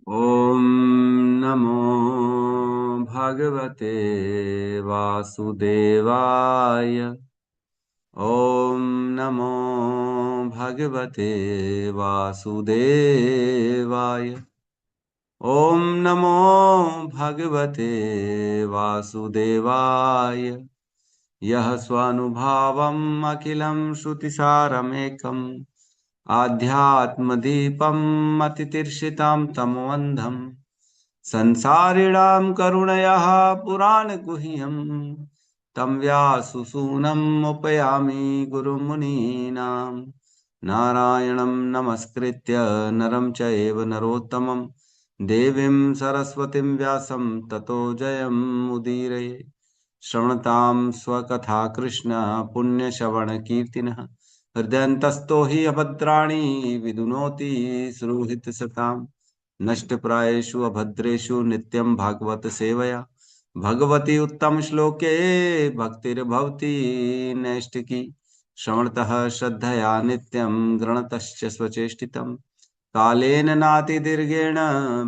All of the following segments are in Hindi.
ॐ नमो भगवते वासुदेवाय। ॐ नमो भगवते वासुदेवाय। ॐ नमो भगवते वासुदेवाय। यः स्वानुभावम् अखिलं श्रुतिसारमेकम् आध्यात्मदीपम् अतितीर्षितां तमोऽन्धम् संसारिणां करुणयाः पुराणगुह्यम् तं व्याससूनम् उपयामि गुरुमुनीनां। नारायणं नमस्कृत्य नरं चैव नरोत्तमं देवीं सरस्वतीं व्यासं ततो जयमुदीरये। श्रवणतां स्वकथा कृष्ण पुण्यश्रवणकीर्तिनः हृदयन्तस्थो हि अभद्राणि विदुनोति सुहृत्सताम्। नष्टप्रायेषु अभद्रेषु नित्यं भागवत सेवया भगवती उत्तम श्लोके भक्तिर्भवति नैष्टिकी। श्रवणतः श्रद्धया नित्यं गृणतश्च स्वचेष्टितम् कालेन नातिदीर्घेण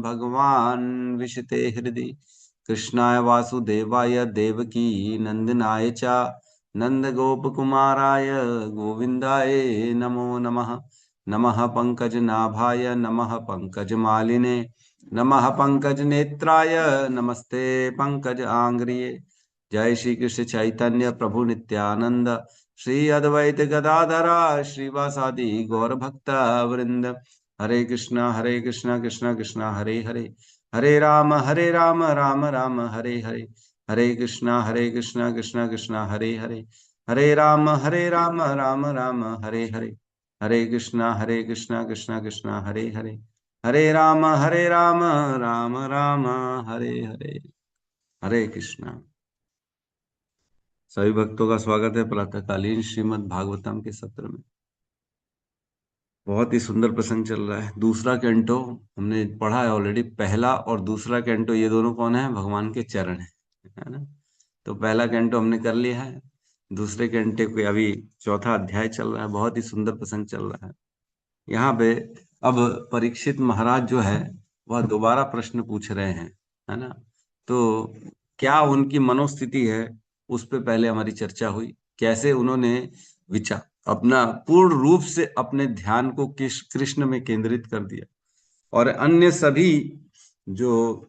भगवान् विशते हृदि। कृष्णाय वासुदेवाय देवकी नंदनाय च नंदगोपकुमाराय गोविन्दाय नमो नमः। नमः पंकजनाभाय नमः पंकजमालिने नमः पंकजनेत्राय नमस्ते पंकज आंग्रिये। जय श्री कृष्ण चैतन्य प्रभु नित्यानंद श्री अद्वैत गदाधरा श्रीवासादि गौर भक्त वृंद। हरे कृष्णा कृष्णा कृष्णा हरे हरे हरे राम राम राम हरे हरे। हरे कृष्णा कृष्णा कृष्णा हरे हरे हरे राम राम राम हरे हरे। हरे कृष्णा कृष्णा कृष्णा हरे हरे हरे राम राम राम हरे हरे। हरे कृष्णा। सभी भक्तों का स्वागत है प्रातःकालीन श्रीमद् भागवतम के सत्र में। बहुत ही सुंदर प्रसंग चल रहा है। दूसरा कैंटो हमने पढ़ा है ऑलरेडी। पहला और दूसरा कैंटो ये दोनों कौन है? भगवान के चरण है ना। तो पहला कैंटो हमने कर लिया है। दूसरे कैंटे को अभी चौथा अध्याय चल रहा है। बहुत ही सुंदर प्रसंग चल रहा है यहाँ पे। अब परीक्षित महाराज जो है वह दोबारा प्रश्न पूछ रहे हैं, है ना। तो क्या उनकी मनोस्थिति है उस पे पहले हमारी चर्चा हुई। कैसे उन्होंने विचार अपना पूर्ण रूप से अपने ध्यान को कृष्ण में केंद्रित कर दिया और अन्य सभी जो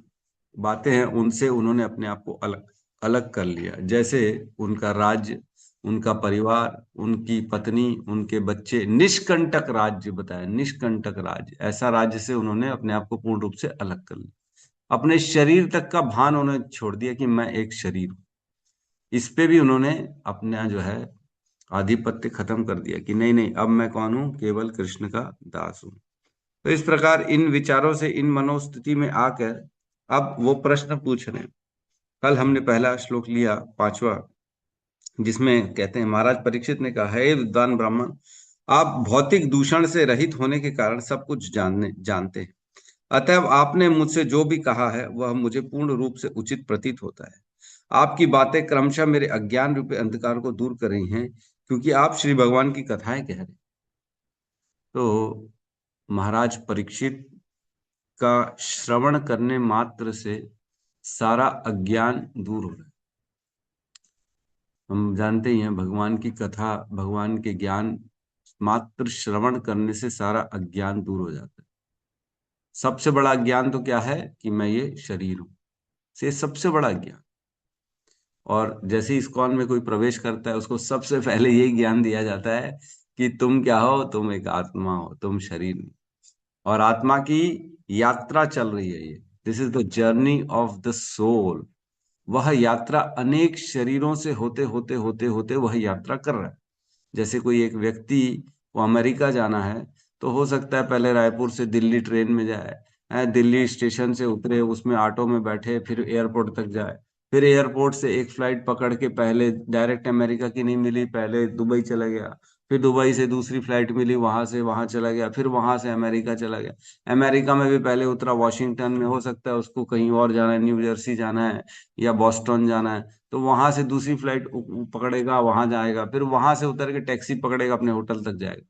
बातें हैं उनसे उन्होंने अपने आप को अलग अलग कर लिया। जैसे उनका राज्य, उनका परिवार, उनकी पत्नी, उनके बच्चे, निष्कंटक राज्य बताया। निष्कंटक राज्य, ऐसा राज्य से उन्होंने अपने आप को पूर्ण रूप से अलग कर लिया। अपने शरीर तक का भान उन्होंने छोड़ दिया कि मैं एक शरीर हूं। इस पे भी उन्होंने अपना जो है आधिपत्य खत्म कर दिया कि नहीं नहीं, अब मैं कौन हूं? केवल कृष्ण का दास हूं। तो इस प्रकार इन विचारों से, इन मनोस्थिति में आकर अब वो प्रश्न पूछ रहे हैं। कल हमने पहला श्लोक लिया, पांचवा, जिसमें कहते हैं महाराज परीक्षित ने कहा, हे विद्वान ब्राह्मण, आप भौतिक दूषण से रहित होने के कारण सब कुछ जानते हैं। अतएव आपने मुझसे जो भी कहा है वह मुझे पूर्ण रूप से उचित प्रतीत होता है। आपकी बातें क्रमशः मेरे अज्ञान रूपी अंधकार को दूर कर रही हैं, क्योंकि आप श्री भगवान की कथाएं कह रहे हैं। तो महाराज परीक्षित का श्रवण करने मात्र से सारा अज्ञान दूर हो रहा है। हम जानते ही हैं भगवान की कथा, भगवान के ज्ञान मात्र श्रवण करने से सारा अज्ञान दूर हो जाता है। सबसे बड़ा ज्ञान तो क्या है? कि मैं ये शरीर हूं, से सबसे बड़ा ज्ञान। और जैसे ही इस्कॉन में कोई प्रवेश करता है उसको सबसे पहले यही ज्ञान दिया जाता है कि तुम क्या हो? तुम एक आत्मा हो, तुम शरीर नहीं। और आत्मा की यात्रा चल रही है ये। This is the journey of the soul. वह यात्रा अनेक शरीरों से होते होते होते होते वह यात्रा कर रहा है। जैसे कोई एक व्यक्ति को अमेरिका जाना है तो हो सकता है पहले रायपुर से दिल्ली ट्रेन में जाए, दिल्ली स्टेशन से उतरे, उसमें ऑटो में बैठे, फिर एयरपोर्ट तक जाए, फिर एयरपोर्ट से एक फ्लाइट पकड़ के, पहले डायरेक्ट अमेरिका की नहीं मिली, पहले दुबई चला गया, फिर दुबई से दूसरी फ्लाइट मिली, वहां से वहां चला गया, फिर वहां से अमेरिका चला गया। अमेरिका में भी पहले उतरा वॉशिंगटन में, हो सकता है उसको कहीं और जाना है, न्यू जर्सी जाना है या बॉस्टन जाना है, तो वहां से दूसरी फ्लाइट पकड़ेगा, वहां जाएगा, फिर वहां से उतर के टैक्सी पकड़ेगा, अपने होटल तक जाएगा।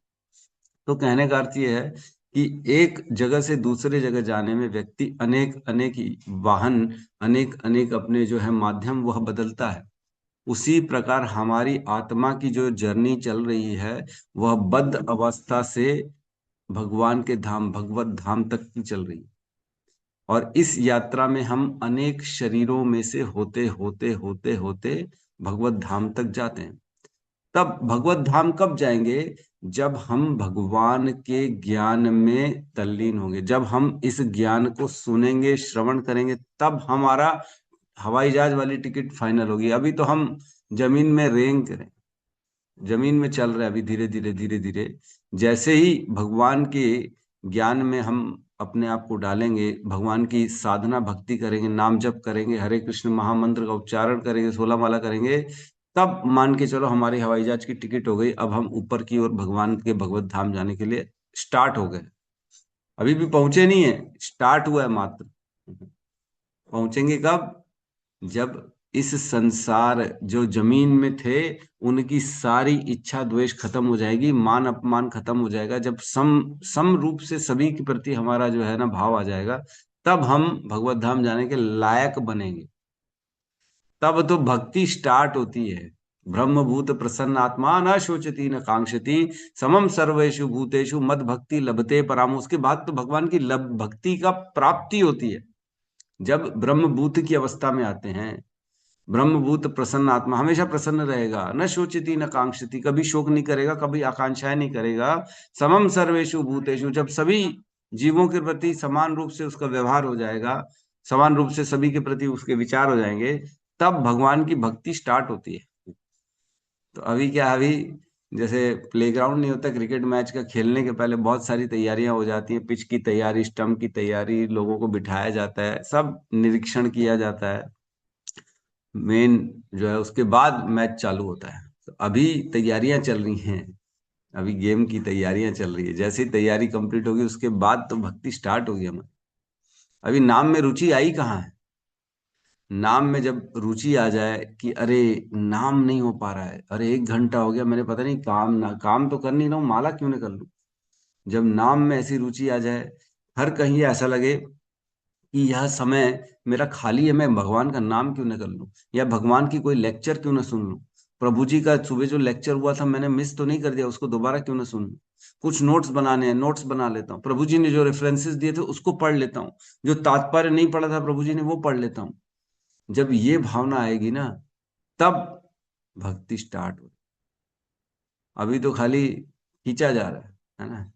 तो कहने का अर्थ ये है कि एक जगह से दूसरे जगह जाने में व्यक्ति अनेक अनेक वाहन, अनेक अनेक अपने जो है माध्यम वह बदलता है। उसी प्रकार हमारी आत्मा की जो जर्नी चल रही है वह बद्ध अवस्था से भगवान के धाम, भगवत धाम तक की चल रही है। और इस यात्रा में हम अनेक शरीरों में से होते होते होते होते भगवत धाम तक जाते हैं। तब भगवत धाम कब जाएंगे? जब हम भगवान के ज्ञान में तल्लीन होंगे, जब हम इस ज्ञान को सुनेंगे, श्रवण करेंगे, तब हमारा हवाई जहाज वाली टिकट फाइनल होगी। अभी तो हम जमीन में रेंग करें, जमीन में चल रहे हैं अभी, धीरे धीरे धीरे धीरे। जैसे ही भगवान के ज्ञान में हम अपने आप को डालेंगे, भगवान की साधना भक्ति करेंगे, नाम जप करेंगे, हरे कृष्ण महामंत्र का उच्चारण करेंगे, 16 माला करेंगे, तब मान के चलो हमारी हवाई जहाज की टिकट हो गई। अब हम ऊपर की ओर भगवान के भगवत धाम जाने के लिए स्टार्ट हो गए। अभी भी पहुंचे नहीं है, स्टार्ट हुआ है मात्र। पहुंचेंगे कब? जब इस संसार जो जमीन में थे उनकी सारी इच्छा द्वेष खत्म हो जाएगी, मान अपमान खत्म हो जाएगा, जब सम सम रूप से सभी के प्रति हमारा जो है ना भाव आ जाएगा, तब हम भगवत धाम जाने के लायक बनेंगे। तब तो भक्ति स्टार्ट होती है। ब्रह्मभूत प्रसन्न आत्मा न शोचती न कांक्षती, समम सर्वेषु भूतेषु मद भक्ति लभते पराम। उसके बाद तो भगवान की लब भक्ति का प्राप्ति होती है। जब ब्रह्मभूत की अवस्था में आते हैं, ब्रह्मभूत प्रसन्न आत्मा हमेशा प्रसन्न रहेगा, न शोचती न कांक्षती, कभी शोक नहीं करेगा, कभी आकांक्षाएं नहीं करेगा। समम सर्वेषु भूतेषु, जब सभी जीवों के प्रति समान रूप से उसका व्यवहार हो जाएगा, समान रूप से सभी के प्रति उसके विचार हो जाएंगे, तब भगवान की भक्ति स्टार्ट होती है। तो अभी क्या, अभी जैसे प्लेग्राउंड नहीं होता क्रिकेट मैच का, खेलने के पहले बहुत सारी तैयारियां हो जाती हैं, पिच की तैयारी, स्टंप की तैयारी, लोगों को बिठाया जाता है, सब निरीक्षण किया जाता है, मेन जो है, उसके बाद मैच चालू होता है। तो अभी तैयारियां चल रही हैं, अभी गेम की तैयारियां चल रही है। जैसे ही तैयारी कंप्लीट होगी उसके बाद तो भक्ति स्टार्ट होगी हमारी। अभी नाम में रुचि आई कहाँ है? नाम में जब रुचि आ जाए कि अरे नाम नहीं हो पा रहा है, अरे 1 घंटा हो गया, मैंने पता नहीं काम, ना काम तो कर नहीं रहा हूँ, माला क्यों नहीं कर लूं। जब नाम में ऐसी रुचि आ जाए, हर कहीं ऐसा लगे कि यह समय मेरा खाली है, मैं भगवान का नाम क्यों न कर लूं, या भगवान की कोई लेक्चर क्यों ना सुन लूं। प्रभु जी का सुबह जो लेक्चर हुआ था मैंने मिस तो नहीं कर दिया, उसको दोबारा क्यों ना सुन लूं। कुछ नोट्स बनाने हैं, नोट्स बना लेता हूँ, प्रभु जी ने जो रेफरेंसेस दिए थे उसको पढ़ लेता हूँ, जो तात्पर्य नहीं पढ़ा था प्रभु जी ने वो पढ़ लेता हूँ। जब ये भावना आएगी ना, तब भक्ति स्टार्ट हो। अभी तो खाली खींचा जा रहा है ना,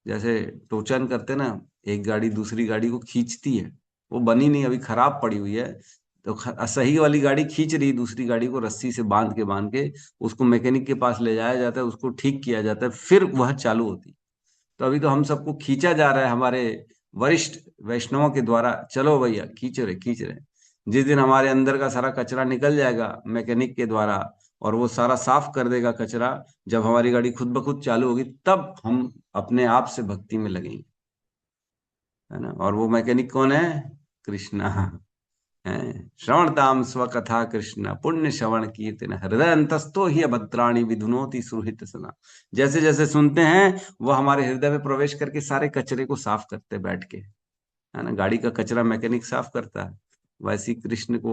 जैसे टोचन करते ना, एक गाड़ी दूसरी गाड़ी को खींचती है, वो बनी नहीं, अभी खराब पड़ी हुई है, तो सही वाली गाड़ी खींच रही दूसरी गाड़ी को, रस्सी से बांध के उसको मैकेनिक के पास ले जाया जाता है, उसको ठीक किया जाता है, फिर वह चालू होती। तो अभी तो हम सबको खींचा जा रहा है हमारे वरिष्ठ वैष्णवों के द्वारा, चलो भैया खींच रहे खींच रहे। जिस दिन हमारे अंदर का सारा कचरा निकल जाएगा मैकेनिक के द्वारा, और वो सारा साफ कर देगा कचरा, जब हमारी गाड़ी खुद ब खुद चालू होगी, तब हम अपने आप से भक्ति में लगेंगे, है ना। और वो मैकेनिक कौन है? कृष्णा है। श्रवणताम स्वकथा कृष्ण पुण्य श्रवण कीर्तन हृदय अंतस्थो ही अभद्राणी विधुनोति सुहृत सना। जैसे जैसे सुनते हैं वो हमारे हृदय में प्रवेश करके सारे कचरे को साफ करते बैठ के, है ना। गाड़ी का कचरा मैकेनिक साफ करता है, वैसे ही कृष्ण को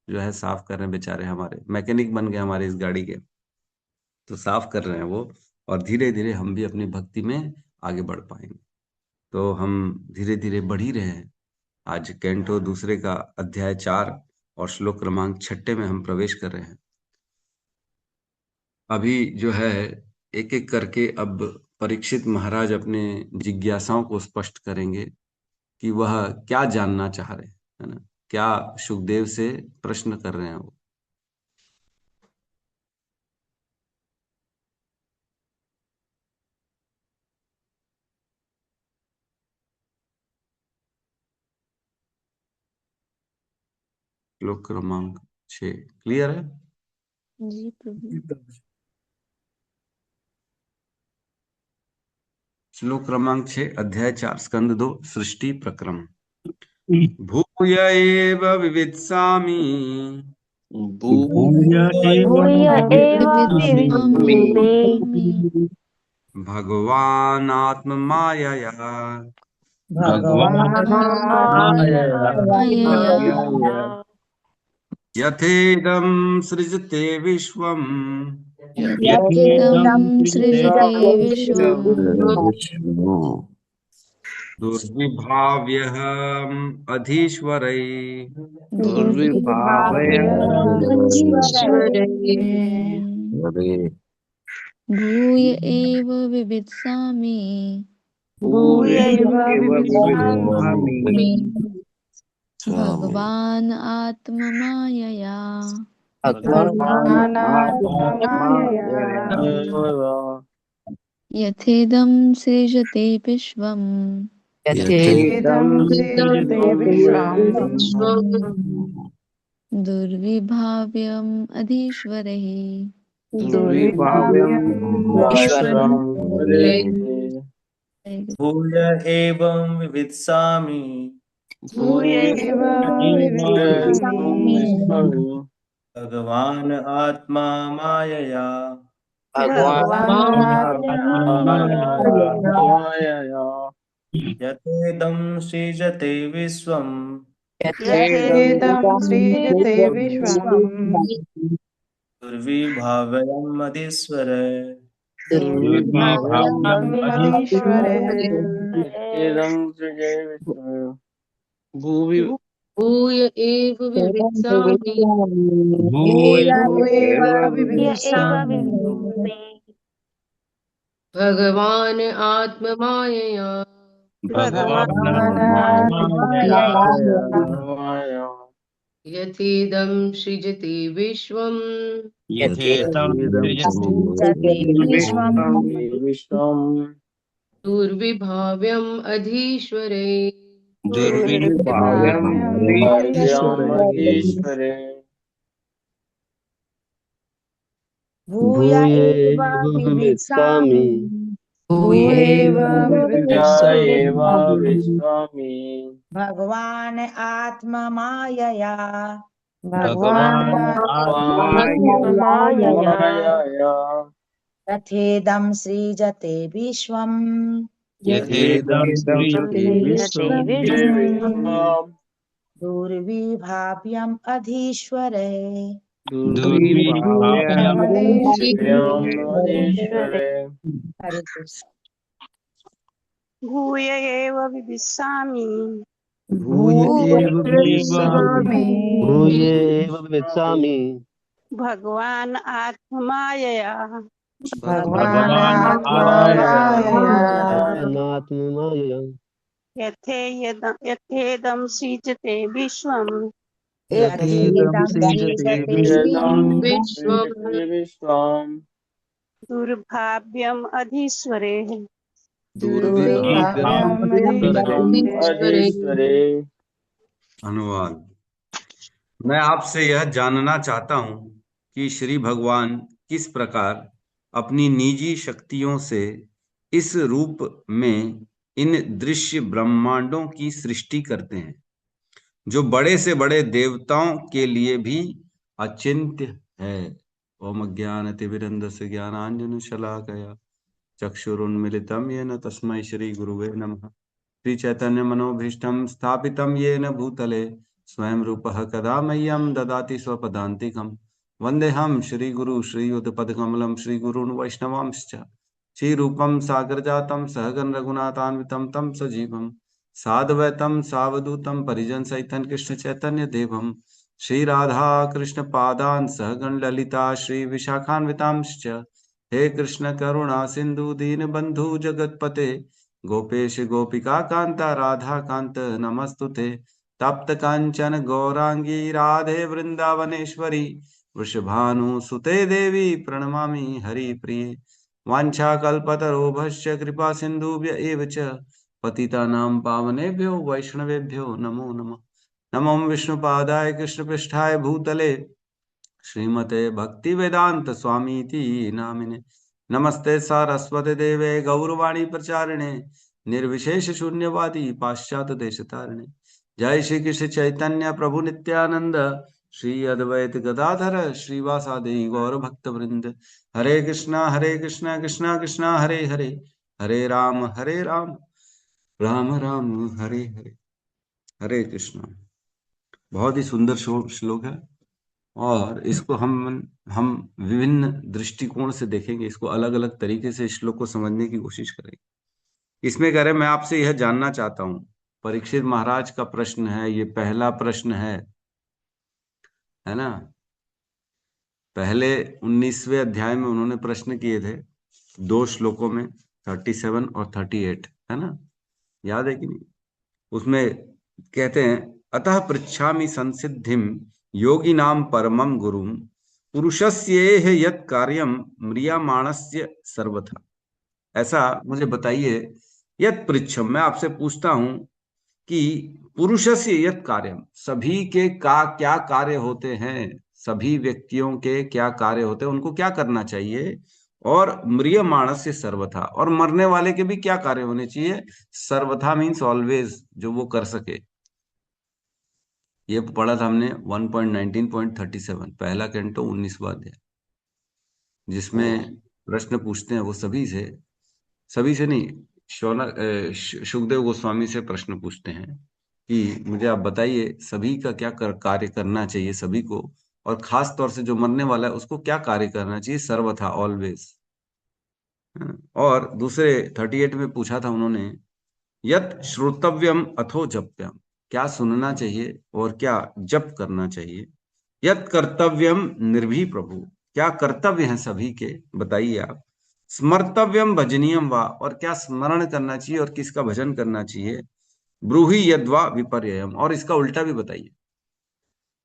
जो है साफ कर रहे हैं बेचारे, हमारे मैकेनिक बन गए हमारे इस गाड़ी के, तो साफ कर रहे हैं वो। और धीरे धीरे हम भी अपनी भक्ति में आगे बढ़ पाएंगे। तो हम धीरे धीरे बढ़ ही रहे हैं। आज कैंटो दूसरे का अध्याय 4 और श्लोक क्रमांक 6 में हम प्रवेश कर रहे हैं। अभी जो है एक एक करके अब परीक्षित महाराज अपने जिज्ञासाओं को स्पष्ट करेंगे कि वह क्या जानना चाह रहे हैं, है ना, क्या सुखदेव से प्रश्न कर रहे हैं वो। श्लोक क्रमांक 6 क्लियर है? जी प्रभु। श्लोक क्रमांक 6 अध्याय 4 स्कंद 2 सृष्टि प्रक्रम। भूय एव विवित्सामि भूय भूय एव विवित्सामि विवित्सामि भगवान आत्ममायया भगवान् मायया यथेदं सृजते विश्वम् यथिदं सृजते विश्वम् दुर्विभाव्यहम् अधीश्वरै भूय एव विवित्सामि भगवान् आत्ममायया यथेदं सृजते विश्वम् दुर्विभाव्यम् अधीश्वरैः भूय एवं विवित्सामि भगवान् आत्मा मायया यथेदं सृजते विश्वम् दुर्विभावयम् अधीश्वर भूय एव विवित्सामि भगवान् आत्ममायया यथेदं सृजति विश्वम् दुर्विभाव्यम् अधीश्वरे भूय एव विवित्सामि भगवान् आत्ममायया यथेदं सृजते विश्वम् दुर्विभाव्यम् अधीश्वरे हरे कृष्ण। भूय एव विवित्सामि भगवान् आत्ममायया यथेदं सृजते विश्वम् विश्वम् दुर्भाव्यम् अधीश्वरे अनुवाद। मैं आपसे यह जानना चाहता हूं कि श्री भगवान किस प्रकार अपनी निजी शक्तियों से इस रूप में इन दृश्य ब्रह्मांडों की सृष्टि करते हैं, जो बड़े से बड़े देवताओं के लिए भी अचिंत्य है। ओम अज्ञानतिमिरन्धस्य ज्ञानाञ्जनशलाकया चक्षुरुन्मिलितं येन तस्मै श्री गुरुवे नमः। श्री चैतन्य मनोभीष्टं स्थापितं येन भूतले स्वयं रूपः कदा मह्यं ददाति स्वपदान्तिकं। वन्देऽहं श्रीगुरु श्रीयुतपदकमलं श्रीगुरून् वैष्णवांश्च श्रीरूपं सागरजातं सहगण रघुनाथान्वितं तं सजीवं साद्वैतं सावधूतं परिजनसहितं कृष्ण चैतन्य देवं श्रीराधा कृष्ण पादान् सहगण ललिता श्री विशाखान्वितांश्च। हे कृष्ण करुणा सिंधु दीनबंधु जगतपते गोपेश गोपिका कांता राधा कांत नमस्तुते। तप्त कांचन गौरांगी राधे वृंदावनेश्वरी वृषभानुसुते देवी प्रणमामि हरिप्रिये। वाञ्छाकल्पतरुभ्यश्च कृपा सिन्धुभ्य एव च पतितानां पावनेभ्यो वैष्णवेभ्यो नमो नमः। नमो विष्णुपादाय कृष्णपृष्ठाय भूतले श्रीमते भक्ति वेदांत स्वामीति नामिने। नमस्ते सारस्वते देवे गौरवाणी प्रचारिणे निर्विशेष शून्यवादी पाश्चात्य देश तारिणे। जय श्री कृष्ण चैतन्य प्रभु नित्यानंद श्री अद्वैत गदाधर श्रीवासादि गौर भक्त वृंद। हरे कृष्णा कृष्णा कृष्णा हरे हरे, हरे राम राम राम हरे हरे। हरे कृष्णा। बहुत ही सुंदर श्लोक है, और इसको हम विभिन्न दृष्टिकोण से देखेंगे, इसको अलग अलग तरीके से इस श्लोक को समझने की कोशिश करेंगे। इसमें कह रहे मैं आपसे यह जानना चाहता हूं, परीक्षित महाराज का प्रश्न है, ये पहला प्रश्न है ना। पहले 19वें अध्याय में उन्होंने प्रश्न किए थे, 2 श्लोकों में, 37 और 38, है ना, याद है कि नहीं। उसमें कहते हैं, अतः पृच्छामि संसिद्धिम योगिनाम परमम गुरुम पुरुषस्येह यत् कार्यम म्रियमाणस्य सर्वथा। ऐसा मुझे बताइए, यत् पृच्छम, मैं आपसे पूछता हूं कि पुरुषस्य यत् कार्यम, सभी के का क्या कार्य होते हैं, सभी व्यक्तियों के क्या कार्य होते हैं, उनको क्या करना चाहिए, और म्रियमाणस्य सर्वथा, और मरने वाले के भी क्या कार्य होने चाहिए। सर्वथा मीन्स ऑलवेज, जो वो कर सके। ये पढ़ा था हमने 1.19.37, पहला कैंटो 19वां अध्याय, जिसमें प्रश्न पूछते हैं वो सभी से नहीं, सुखदेव गोस्वामी से प्रश्न पूछते हैं कि मुझे आप बताइए सभी का क्या कार्य करना चाहिए सभी को, और खास तौर से जो मरने वाला है उसको क्या कार्य करना चाहिए, सर्वथा ऑलवेज। और दूसरे 38 में पूछा था उन्होंने, यत श्रोतव्यम अथो जप्यम, क्या सुनना चाहिए और क्या जप करना चाहिए। यत कर्तव्यम निर्भी प्रभु, क्या कर्तव्य है सभी के, बताइए आप। स्मर्तव्यम भजनीयम वा, और क्या स्मरण करना चाहिए और किसका भजन करना चाहिए। ब्रूहि यद्वा विपर्ययम, और इसका उल्टा भी बताइए।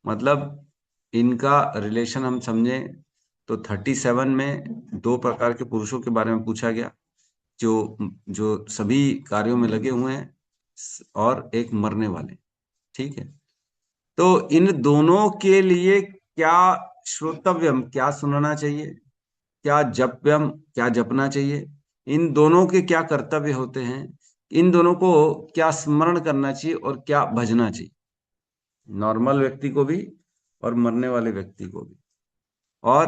मतलब इनका रिलेशन हम समझें तो 37 में 2 प्रकार के पुरुषों के बारे में पूछा गया, जो जो सभी कार्यों में लगे हुए हैं, और एक मरने वाले, ठीक है। तो इन दोनों के लिए क्या श्रोतव्यम, क्या सुनना चाहिए, क्या जप्यम, क्या जपना चाहिए, इन दोनों के क्या कर्तव्य होते हैं, इन दोनों को क्या स्मरण करना चाहिए और क्या भजना चाहिए, नॉर्मल व्यक्ति को भी और मरने वाले व्यक्ति को भी। और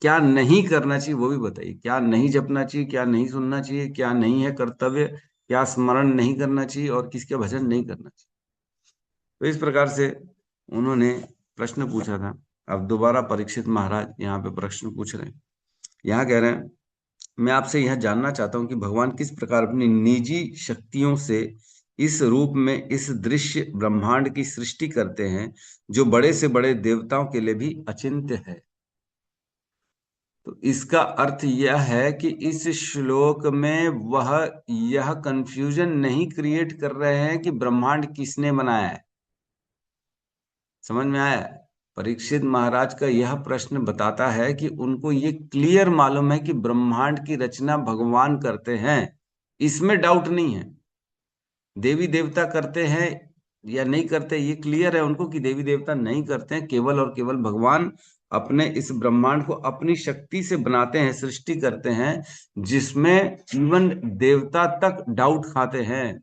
क्या नहीं करना चाहिए वो भी बताइए, क्या नहीं जपना चाहिए, क्या नहीं सुनना चाहिए, क्या नहीं है कर्तव्य, क्या स्मरण नहीं करना चाहिए और किसके भजन नहीं करना चाहिए। तो इस प्रकार से उन्होंने प्रश्न पूछा था। अब दोबारा परीक्षित महाराज यहाँ पे प्रश्न पूछ रहे हैं। यहाँ कह रहे हैं, मैं आपसे यह जानना चाहता हूं कि भगवान किस प्रकार अपनी निजी शक्तियों से इस रूप में इस दृश्य ब्रह्मांड की सृष्टि करते हैं, जो बड़े से बड़े देवताओं के लिए भी अचिंत्य है। तो इसका अर्थ यह है कि इस श्लोक में वह यह कंफ्यूजन नहीं क्रिएट कर रहे हैं कि ब्रह्मांड किसने बनाया है। समझ में आया। परीक्षित महाराज का यह प्रश्न बताता है कि उनको ये क्लियर मालूम है कि ब्रह्मांड की रचना भगवान करते हैं, इसमें डाउट नहीं है। देवी देवता करते हैं या नहीं करते, ये क्लियर है उनको कि देवी देवता नहीं करते हैं, केवल और केवल भगवान अपने इस ब्रह्मांड को अपनी शक्ति से बनाते हैं, सृष्टि करते हैं, जिसमें इवन देवता तक डाउट खाते हैं।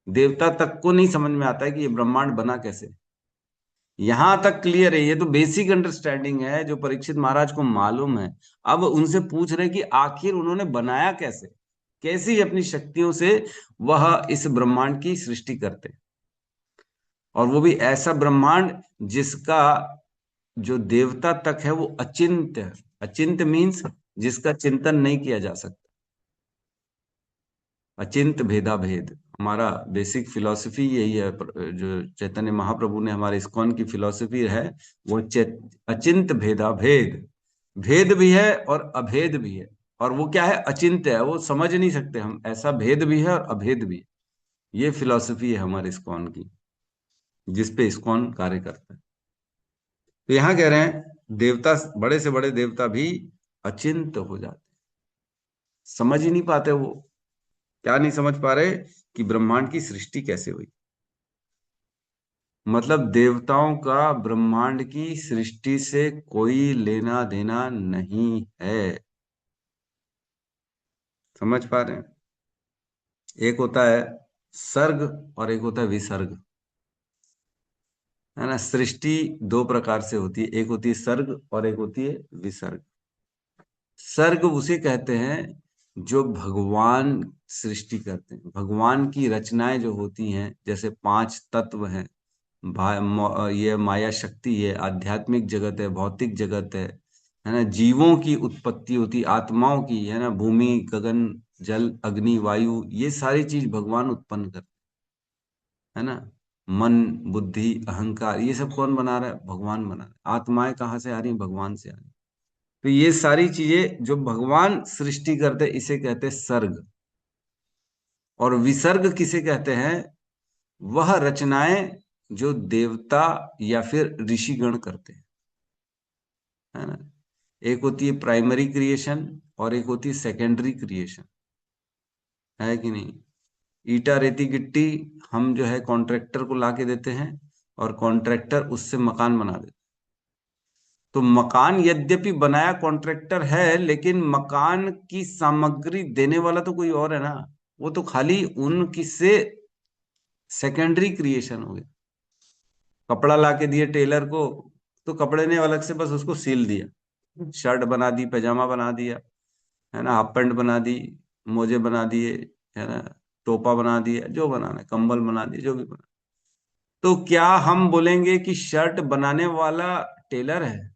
देवता तक को नहीं समझ में आता है कि ये ब्रह्मांड बना कैसे। यहां तक क्लियर है, ये तो बेसिक अंडरस्टैंडिंग है जो परीक्षित महाराज को मालूम है। अब उनसे पूछ रहे कि आखिर उन्होंने बनाया कैसे, कैसी अपनी शक्तियों से वह इस ब्रह्मांड की सृष्टि करते, और वो भी ऐसा ब्रह्मांड जिसका जो देवता तक है वो अचिंत्य है। अचिंत्य मीन्स जिसका चिंतन नहीं किया जा सकता। अचिंत भेदा भेद, हमारा बेसिक फिलॉसफी यही है। जो चैतन्य महाप्रभु ने हमारे इस्कॉन की फिलॉसफी है वो अचिंत भेदा भेद, भेद भी है और अभेद भी है। और वो क्या है, अचिंत्य है, वो समझ नहीं सकते हम, ऐसा भेद भी है और अभेद भी है। ये फिलॉसफी है हमारे इस्कॉन की, जिसपे इस्कॉन कार्य करता है। तो यहाँ कह रहे हैं देवता, बड़े से बड़े देवता भी अचिंत हो जाते, समझ ही नहीं पाते। वो क्या नहीं समझ पा रहे कि ब्रह्मांड की सृष्टि कैसे हुई। मतलब देवताओं का ब्रह्मांड की सृष्टि से कोई लेना देना नहीं है। समझ पा रहे हैं। एक होता है सर्ग और एक होता है विसर्ग। है ना। सृष्टि दो प्रकार से होती है, एक होती है सर्ग और एक होती है विसर्ग। सर्ग उसे कहते हैं जो भगवान सृष्टि करते हैं, भगवान की रचनाएं जो होती हैं, जैसे पांच तत्व हैं, ये माया शक्ति है, आध्यात्मिक जगत है, भौतिक जगत है ना। जीवों की उत्पत्ति होती, आत्माओं की, है ना। भूमि, गगन, जल, अग्नि, वायु, ये सारी चीज भगवान उत्पन्न करते है ना। मन, बुद्धि, अहंकार, ये सब कौन बना रहा है? भगवान बना रहा है। आत्माएं कहाँ से आ रही हैं? भगवान से आ रही हैं। तो ये सारी चीजें जो भगवान सृष्टि करते हैं, इसे कहते हैं सर्ग। और विसर्ग किसे कहते हैं? वह रचनाएं जो देवता या फिर ऋषिगण करते हैं, है ना। एक होती है प्राइमरी क्रिएशन और एक होती है सेकेंडरी क्रिएशन, है कि नहीं। ईटा, रेती, गिट्टी हम जो है कॉन्ट्रैक्टर को ला के देते हैं और कॉन्ट्रैक्टर उससे मकान बना देता है। तो मकान यद्यपि बनाया कॉन्ट्रैक्टर है, लेकिन मकान की सामग्री देने वाला तो कोई और है ना। वो तो खाली उन किससे सेकेंडरी क्रिएशन हो गया। कपड़ा ला के दिए टेलर को, तो कपड़े ने अलग से बस उसको सील दिया, शर्ट बना दी, पैजामा बना दिया, है ना, हाफ पैंट बना दी, मोजे बना दिए, है ना, टोपा बना दिया, जो बनाना है, कंबल बना दिए, जो भी बना। तो क्या हम बोलेंगे कि शर्ट बनाने वाला टेलर है?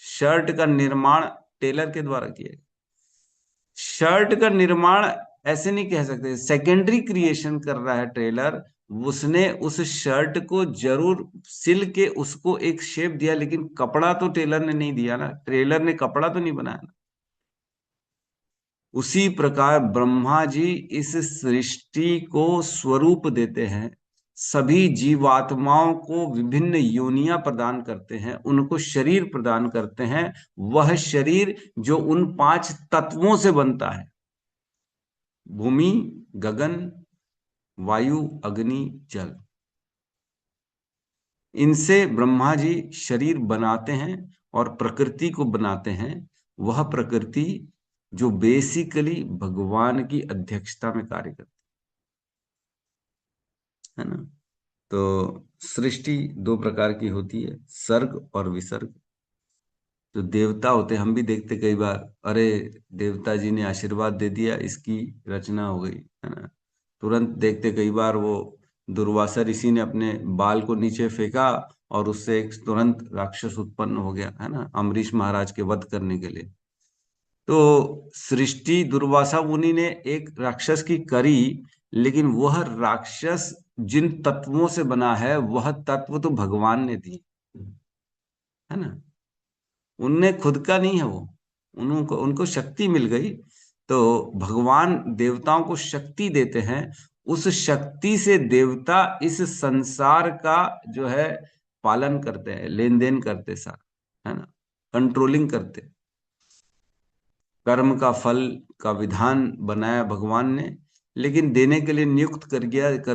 शर्ट का निर्माण टेलर के द्वारा किया गया। शर्ट का निर्माण ऐसे नहीं कह सकते, सेकेंडरी क्रिएशन कर रहा है टेलर। उसने उस शर्ट को जरूर सिल के उसको एक शेप दिया, लेकिन कपड़ा तो टेलर ने नहीं दिया ना, टेलर ने कपड़ा तो नहीं बनाया ना। उसी प्रकार ब्रह्मा जी इस सृष्टि को स्वरूप देते हैं, सभी जीवात्माओं को विभिन्न योनियां प्रदान करते हैं, उनको शरीर प्रदान करते हैं। वह शरीर जो उन पांच तत्वों से बनता है, भूमि, गगन, वायु, अग्नि, जल, इनसे ब्रह्मा जी शरीर बनाते हैं और प्रकृति को बनाते हैं। वह प्रकृति जो बेसिकली भगवान की अध्यक्षता में कार्य करती है ना। तो सृष्टि दो प्रकार की होती है, सर्ग और विसर्ग। जो देवता होते हैं, हम भी देखते कई बार, अरे देवता जी ने आशीर्वाद दे दिया, इसकी रचना हो गई, है ना। तुरंत देखते कई बार वो दुर्वासा ऋषि ने अपने बाल को नीचे फेंका और उससे एक तुरंत राक्षस उत्पन्न हो गया, है ना, अम्बरीश महाराज के वध करने के लिए। तो सृष्टि दुर्वासा मुनि ने एक राक्षस की करी, लेकिन वह राक्षस जिन तत्वों से बना है, वह तत्व तो भगवान ने दिए, है ना। उनने खुद का नहीं है वो, उनको उनको शक्ति मिल गई। तो भगवान देवताओं को शक्ति देते हैं, उस शक्ति से देवता इस संसार का जो है पालन करते हैं, लेन देन करते सारा, है ना, कंट्रोलिंग करते। कर्म का फल का विधान बनाया भगवान ने, लेकिन देने के लिए नियुक्त कर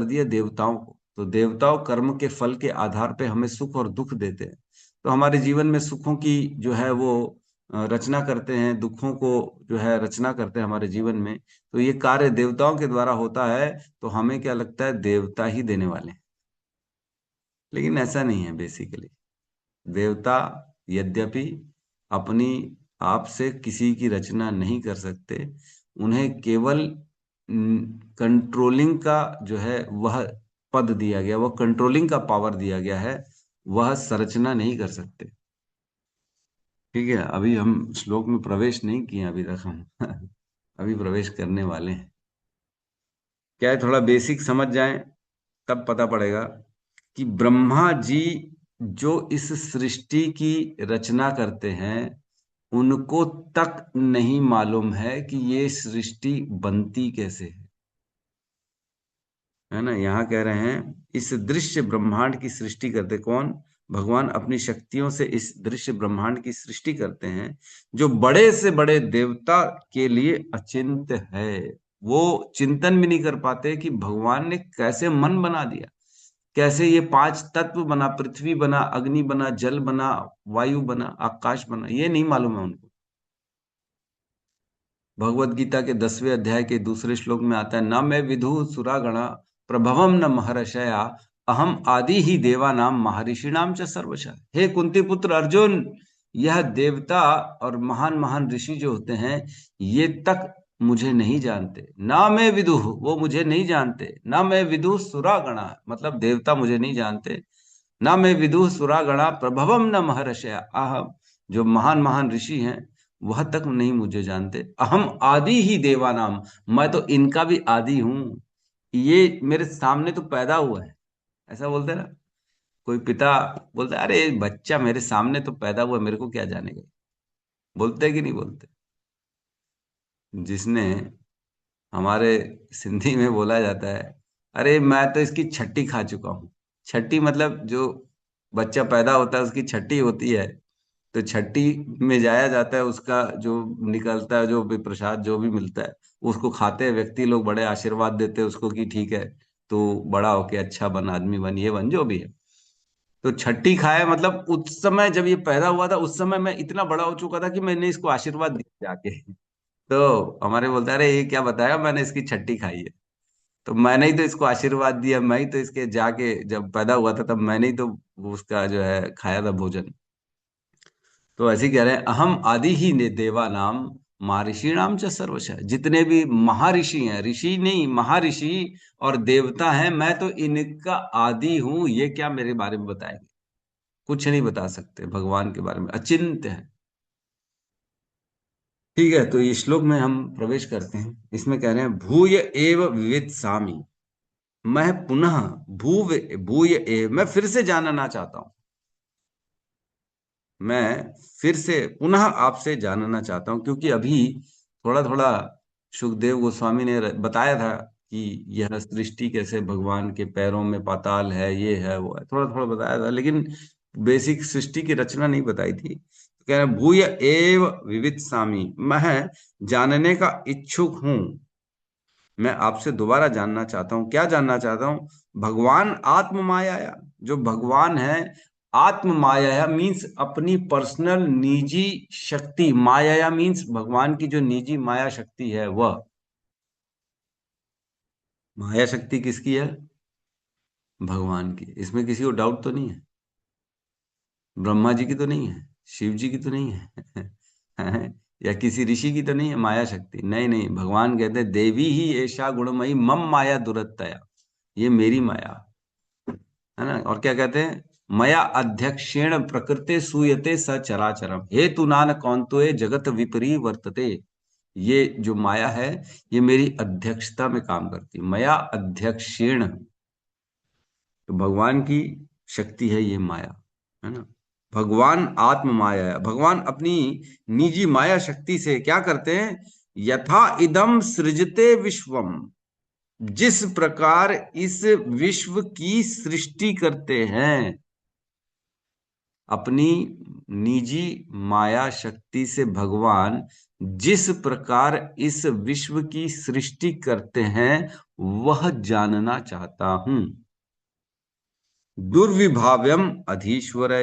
दिया देवताओं को। तो देवताओं कर्म के फल के आधार पे हमें सुख और दुख देते हैं। तो हमारे जीवन में सुखों की जो है वो रचना करते हैं, दुखों को जो है रचना करते हैं हमारे जीवन में। तो ये कार्य देवताओं के द्वारा होता है। तो हमें क्या लगता है? देवता ही देने वाले हैं, लेकिन ऐसा नहीं है। बेसिकली देवता यद्यपि अपनी आप से किसी की रचना नहीं कर सकते, उन्हें केवल कंट्रोलिंग का जो है वह पद दिया गया, वह कंट्रोलिंग का पावर दिया गया है, वह संरचना नहीं कर सकते। ठीक है, अभी हम श्लोक में प्रवेश नहीं किए अभी तक हम अभी प्रवेश करने वाले हैं। क्या है, थोड़ा बेसिक समझ जाएं तब पता पड़ेगा कि ब्रह्मा जी जो इस सृष्टि की रचना करते हैं, उनको तक नहीं मालूम है कि ये सृष्टि बनती कैसे है ना। यहाँ कह रहे हैं इस दृश्य ब्रह्मांड की सृष्टि करते कौन? भगवान अपनी शक्तियों से इस दृश्य ब्रह्मांड की सृष्टि करते हैं, जो बड़े से बड़े देवता के लिए अचिंत्य है। वो चिंतन भी नहीं कर पाते कि भगवान ने कैसे मन बना दिया, कैसे ये पांच तत्व बना, पृथ्वी बना, अग्नि बना, जल बना, वायु बना, आकाश बना, ये नहीं मालूम है उनको। भगवत गीता के 10वें अध्याय के दूसरे श्लोक में आता है, न मैं विदु सुरागणा प्रभवम न महर्षया अहम आदि ही देवा नाम महर्षि नाम च सर्वशः। हे कुंती पुत्र अर्जुन, यह देवता और महान महान ऋषि जो होते हैं ये तक मुझे नहीं जानते। ना मैं विदुः, वो मुझे नहीं जानते। ना मैं विदुः सुरागणा, मतलब देवता मुझे नहीं जानते। ना मैं विदुः सुरागणा प्रभवम न महर्षय। अहम, जो महान महान ऋषि हैं वह तक नहीं मुझे जानते। अहम आदि ही देवा नाम, मैं तो इनका भी आदि हूं। ये मेरे सामने तो पैदा हुआ है, ऐसा बोलते हैं ना। कोई पिता बोलता है अरे बच्चा मेरे सामने तो पैदा हुआ, मेरे को क्या जानेगा। बोलते हैं कि नहीं बोलते। जिसने, हमारे सिंधी में बोला जाता है, अरे मैं तो इसकी छठी खा चुका हूँ। छठी मतलब जो बच्चा पैदा होता है उसकी छठी होती है। तो छठी में जाया जाता है, उसका जो निकलता है, जो भी प्रसाद जो भी मिलता है उसको खाते हैं व्यक्ति लोग, बड़े आशीर्वाद देते हैं उसको कि ठीक है तो बड़ा होके अच्छा बन, आदमी बन, ये बन, जो भी है। तो छठी खाए मतलब उस समय जब ये पैदा हुआ था उस समय मैं इतना बड़ा हो चुका था कि मैंने इसको आशीर्वाद दिया जाके। तो हमारे बोलता है अरे ये क्या बताया, मैंने इसकी छठी खाई है। तो मैंने ही तो इसको आशीर्वाद दिया, मैं ही तो इसके जाके जब पैदा हुआ था तब मैंने ही तो उसका जो है खाया था भोजन। तो ऐसे ही कह रहे हैं अहम आदि ही ने देवा नाम महर्षि नाम च सर्वशः। जितने भी महर्षि हैं, ऋषि नहीं महर्षि और देवता हैं, मैं तो इनका आदि हूं। ये क्या मेरे बारे में बताएंगे, कुछ नहीं बता सकते भगवान के बारे में, अचिंत्य है। ठीक है, तो इस श्लोक में हम प्रवेश करते हैं। इसमें कह रहे हैं भूय एव विवित्सामि। मैं पुनः भूव भूय एव, मैं फिर से जानना चाहता हूं। मैं फिर से पुनः आपसे जानना चाहता हूं, क्योंकि अभी थोड़ा थोड़ा सुखदेव गोस्वामी ने बताया था कि यह सृष्टि कैसे भगवान के पैरों में पाताल है, ये है वो है, थोड़ा थोड़ा बताया था, लेकिन बेसिक सृष्टि की रचना नहीं बताई थी। तो कह रहे हैं भूय एव विवित्सामि, मैं जानने का इच्छुक हूं। मैं आपसे दोबारा जानना चाहता हूं। क्या जानना चाहता हूं? भगवान आत्म माया, जो भगवान है आत्म माया मीन्स अपनी पर्सनल निजी शक्ति, माया मीन्स भगवान की जो निजी माया शक्ति है वह। माया शक्ति किसकी है? भगवान की। इसमें किसी को डाउट तो नहीं है? ब्रह्मा जी की तो नहीं है, शिव जी की तो नहीं है या किसी ऋषि की तो नहीं है माया शक्ति? नहीं नहीं, भगवान कहते हैं देवी ही ऐसा गुणमयी मम माया दुरत्तया, ये मेरी माया है ना। और क्या कहते हैं? मया अध्यक्षेण प्रकृते सूयते सचराचरम हेतु नान कौंतो जगत विपरी वर्तते। ये जो माया है ये मेरी अध्यक्षता में काम करती है, मया अध्यक्षेण। तो भगवान की शक्ति है ये माया, है ना। भगवान आत्म माया है। भगवान अपनी निजी माया शक्ति से क्या करते हैं? यथा इदम सृजते विश्वम, जिस प्रकार इस विश्व की सृष्टि करते हैं, अपनी निजी माया शक्ति से भगवान जिस प्रकार इस विश्व की सृष्टि करते हैं वह जानना चाहता हूं। दुर्विभाव्यम अधीश्वर,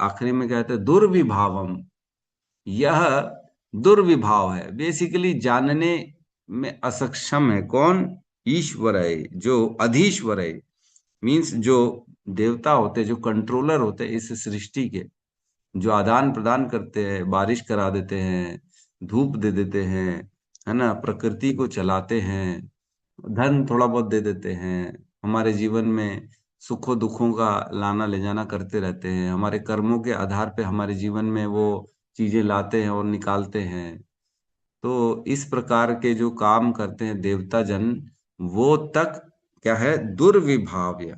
आखिरी में कहते हैं दुर्विभावम, यह दुर्विभाव है, बेसिकली जानने में असक्षम है। कौन? ईश्वर है, जो अधीश्वर है, मीन्स जो देवता होते, जो कंट्रोलर होते इस सृष्टि के, जो आदान प्रदान करते हैं, बारिश करा देते हैं, धूप दे देते हैं, है ना, प्रकृति को चलाते हैं, धन थोड़ा बहुत दे देते हैं, हमारे जीवन में सुखों दुखों का लाना ले जाना करते रहते हैं, हमारे कर्मों के आधार पे हमारे जीवन में वो चीजें लाते हैं और निकालते हैं। तो इस प्रकार के जो काम करते हैं देवता जन, वो तक क्या है? दुर्विभाव्य,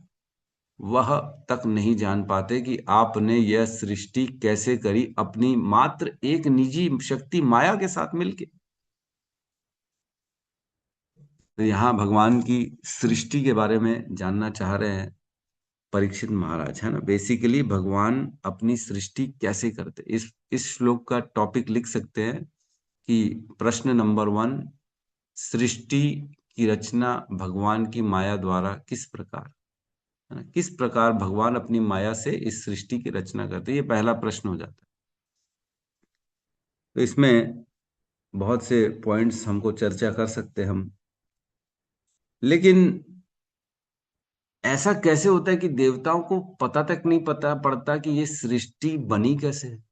वह तक नहीं जान पाते कि आपने यह सृष्टि कैसे करी अपनी मात्र एक निजी शक्ति माया के साथ मिलके। तो यहाँ भगवान की सृष्टि के बारे में जानना चाह रहे हैं परीक्षित महाराज, है ना। बेसिकली भगवान अपनी सृष्टि कैसे करते, इस श्लोक का टॉपिक लिख सकते हैं कि प्रश्न नंबर 1, सृष्टि की रचना भगवान की माया द्वारा किस प्रकार, है ना, किस प्रकार भगवान अपनी माया से इस सृष्टि की रचना करते, ये पहला प्रश्न हो जाता है। तो इसमें बहुत से पॉइंट्स हमको चर्चा कर सकते हैं हम, लेकिन ऐसा कैसे होता है कि देवताओं को पता तक नहीं पता पड़ता कि ये सृष्टि बनी कैसे है।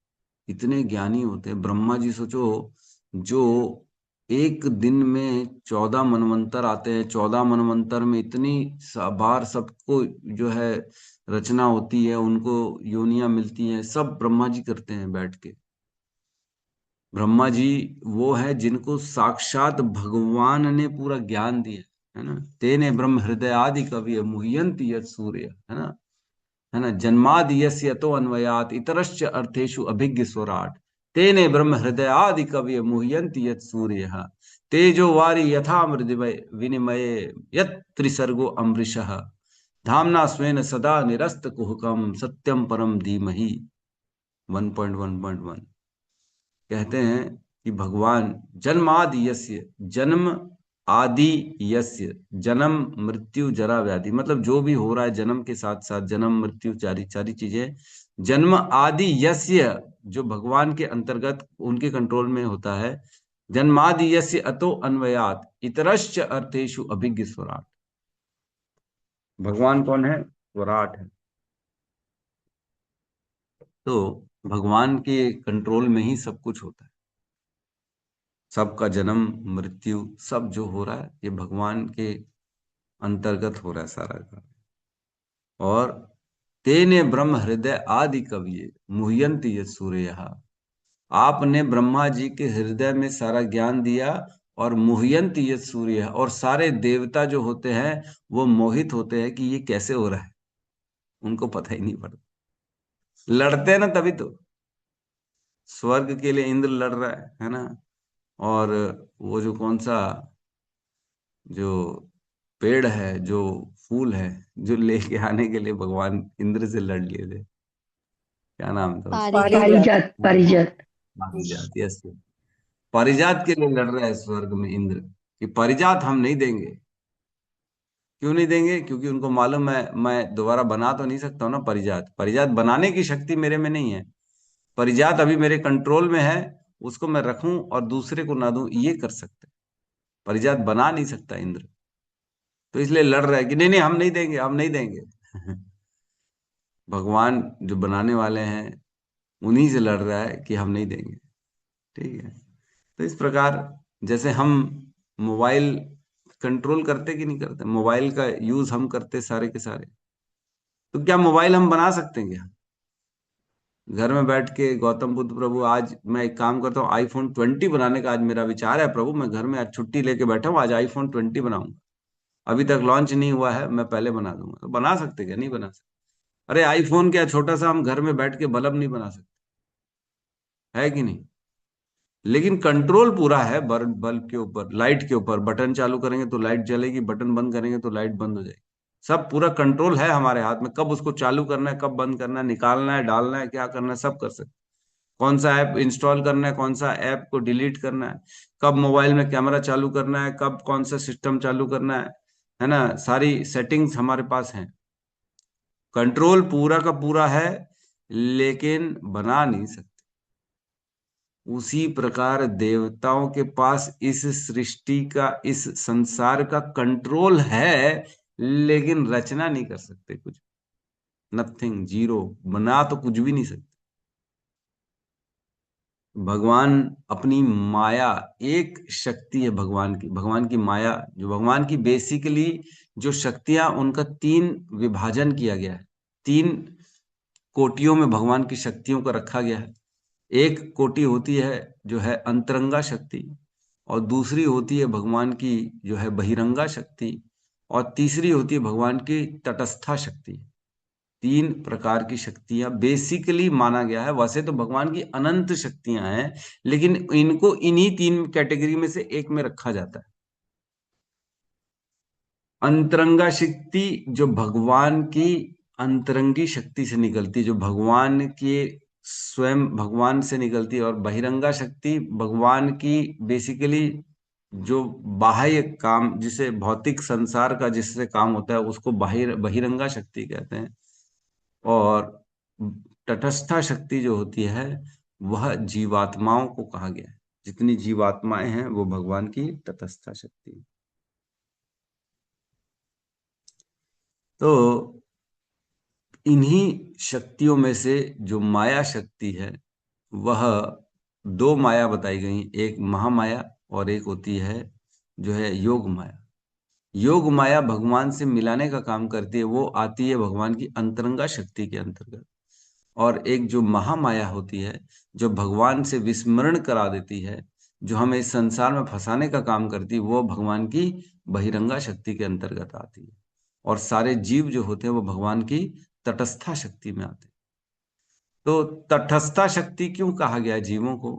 इतने ज्ञानी होते हैं ब्रह्मा जी। सोचो, जो एक दिन में 14 मनवंतर आते हैं, 14 मनवंतर में इतनी बार सबको जो है रचना होती है, उनको योनियां मिलती हैं, सब ब्रह्मा जी करते हैं बैठ के। ब्रह्मा जी वो है जिनको साक्षात भगवान ने पूरा ज्ञान दिया है ना। तेने ब्रह्म हृदय आदि कवि मुह्यंति यत् सूर्य, है ना। जन्मादि यस्य तो अन्वयात इतरश्च अर्थेषु अभिज्ञ स्वराट, तेने ब्रह्म हृदय आदि कवि मुह्यन्ति यत् सूर्य, तेजो वारी यथा मृदिमय विनिमये यत् त्रिसर्गो अमृषः, धाम्ना स्वेन सदा निरस्त कुहकम सत्यम परम धीमहि। 1.1.1 कहते हैं कि भगवान जन्मादि यस्य, जन्म आदि यस्य, जन्म मृत्यु जरा व्याधि, मतलब जो भी हो रहा है जन्म के साथ साथ जन्म मृत्यु सारी सारी चीजें, जन्म आदि यस्य जो भगवान के अंतर्गत उनके कंट्रोल में होता है, जन्मादि यस्य अतो अन्वयात इतरश्च अर्थेषु अभिज्ञ स्वराट। भगवान कौन है? स्वराट है। तो भगवान के कंट्रोल में ही सब कुछ होता है। सबका जन्म मृत्यु सब जो हो रहा है ये भगवान के अंतर्गत हो रहा है सारा का। और तेने ब्रह्म हृदय आदि कवि मुह्यंति ये सूर्य, आपने ब्रह्मा जी के हृदय में सारा ज्ञान दिया, और मुह्यंति ये सूर्य, और सारे देवता जो होते हैं वो मोहित होते हैं कि ये कैसे हो रहा है, उनको पता ही नहीं पड़ता। लड़ते हैं ना तभी तो, स्वर्ग के लिए इंद्र लड़ रहा है ना। और वो जो कौन सा जो पेड़ है, जो फूल है, जो लेके आने के लिए भगवान इंद्र से लड़ लिए थे, क्या नाम था उसका? पारिजात। पारिजात। पारिजात। पारिजात। यस, पारिजात के लिए लड़ रहा है स्वर्ग में इंद्र, कि पारिजात हम नहीं देंगे। क्यों नहीं देंगे? क्योंकि उनको मालूम है मैं दोबारा बना तो नहीं सकता हूँ ना पारिजात, पारिजात बनाने की शक्ति मेरे में नहीं है। पारिजात अभी मेरे कंट्रोल में है, उसको मैं रखूं और दूसरे को ना दूं, ये कर सकते। पारिजात बना नहीं सकता इंद्र, तो इसलिए लड़ रहा है कि नहीं नहीं हम नहीं देंगे, हम नहीं देंगे। भगवान जो बनाने वाले हैं उन्हीं से लड़ रहा है कि हम नहीं देंगे। ठीक है। तो इस प्रकार जैसे हम मोबाइल कंट्रोल करते कि नहीं करते, मोबाइल का यूज हम करते सारे के सारे, तो क्या मोबाइल हम बना सकते हैं क्या? घर में बैठ के गौतम बुद्ध प्रभु, आज मैं एक काम करता हूँ, iPhone 20 बनाने का आज मेरा विचार है प्रभु, मैं घर में आज छुट्टी लेके बैठा हूँ, आज iPhone 20 बनाऊंगा। अभी तक लॉन्च नहीं हुआ है, मैं पहले बना दूंगा। तो बना सकते क्या? नहीं बना सकते। अरे आईफोन क्या छोटा सा, हम घर में बैठ के बल्ब नहीं बना सकते, है कि नहीं? लेकिन कंट्रोल पूरा है बल्ब बल्ब के ऊपर, लाइट के ऊपर। बटन चालू करेंगे तो लाइट जलेगी, बटन बंद करेंगे तो लाइट बंद हो जाएगी। सब पूरा कंट्रोल है हमारे हाथ में, कब उसको चालू करना है, कब बंद करना है, निकालना है, डालना है, क्या करना है, सब कर सकते। कौन सा ऐप इंस्टॉल करना है, कौन सा ऐप को डिलीट करना है, कब मोबाइल में कैमरा चालू करना है, कब कौन सा सिस्टम चालू करना है ना, सारी सेटिंग्स हमारे पास हैं। कंट्रोल पूरा का पूरा है, लेकिन बना नहीं सकते। उसी प्रकार देवताओं के पास इस सृष्टि का, इस संसार का कंट्रोल है, लेकिन रचना नहीं कर सकते कुछ। नथिंग, जीरो, बना तो कुछ भी नहीं सकते। भगवान अपनी माया, एक शक्ति है भगवान की, भगवान की माया, जो भगवान की बेसिकली जो शक्तियां, उनका 3 विभाजन किया गया है। 3 कोटियों में भगवान की शक्तियों को रखा गया है। एक कोटि होती है जो है अंतरंगा शक्ति, और दूसरी होती है भगवान की जो है बहिरंगा शक्ति, और तीसरी होती है भगवान की तटस्था शक्ति। 3 प्रकार की शक्तियां बेसिकली माना गया है। वैसे तो भगवान की अनंत शक्तियां हैं, लेकिन इनको इन्हीं 3 कैटेगरी में से एक में रखा जाता है। अंतरंगा शक्ति जो भगवान की अंतरंगी शक्ति से निकलती, जो भगवान के स्वयं भगवान से निकलती है, और बहिरंगा शक्ति भगवान की बेसिकली जो बाह्य काम, जिसे भौतिक संसार का जिससे काम होता है, उसको बहिरंगा शक्ति कहते हैं। और तटस्था शक्ति जो होती है वह जीवात्माओं को कहा गया है। जितनी जीवात्माएं हैं वो भगवान की तटस्था शक्ति है। तो इन्हीं शक्तियों में से जो माया शक्ति है वह दो माया बताई गई, एक महामाया और एक होती है जो है योग माया। योग माया भगवान से मिलाने का काम करती है, वो आती है भगवान की अंतरंगा शक्ति के अंतर्गत। और एक जो महामाया होती है जो भगवान से विस्मरण करा देती है, जो हमें इस संसार में फंसाने का काम करती है, वो भगवान की बहिरंगा शक्ति के अंतर्गत आती है। और सारे जीव जो होते हैं वो भगवान की तटस्था शक्ति में आते हैं। तो तटस्था शक्ति क्यों कहा गया है जीवों को?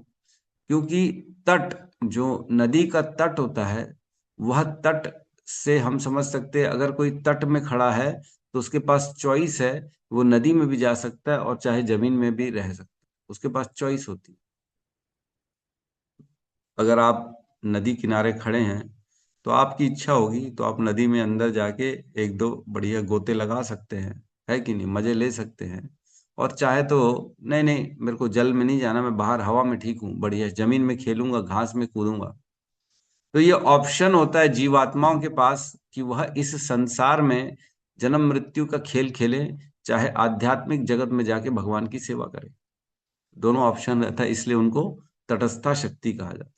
क्योंकि तट, जो नदी का तट होता है, वह तट से हम समझ सकते हैं अगर कोई तट में खड़ा है तो उसके पास चॉइस है, वो नदी में भी जा सकता है और चाहे जमीन में भी रह सकता है, उसके पास चॉइस होती है। अगर आप नदी किनारे खड़े हैं तो आपकी इच्छा होगी तो आप नदी में अंदर जाके एक दो बढ़िया गोते लगा सकते हैं, है कि नहीं, मजे ले सकते हैं। और चाहे तो नहीं नहीं मेरे को जल में नहीं जाना, मैं बाहर हवा में ठीक हूँ, बढ़िया जमीन में खेलूंगा, घास में कूदूंगा। तो ये ऑप्शन होता है जीवात्माओं के पास कि वह इस संसार में जन्म मृत्यु का खेल खेले, चाहे आध्यात्मिक जगत में जाके भगवान की सेवा करे। दोनों ऑप्शन रहता है, इसलिए उनको तटस्था शक्ति कहा जाता है।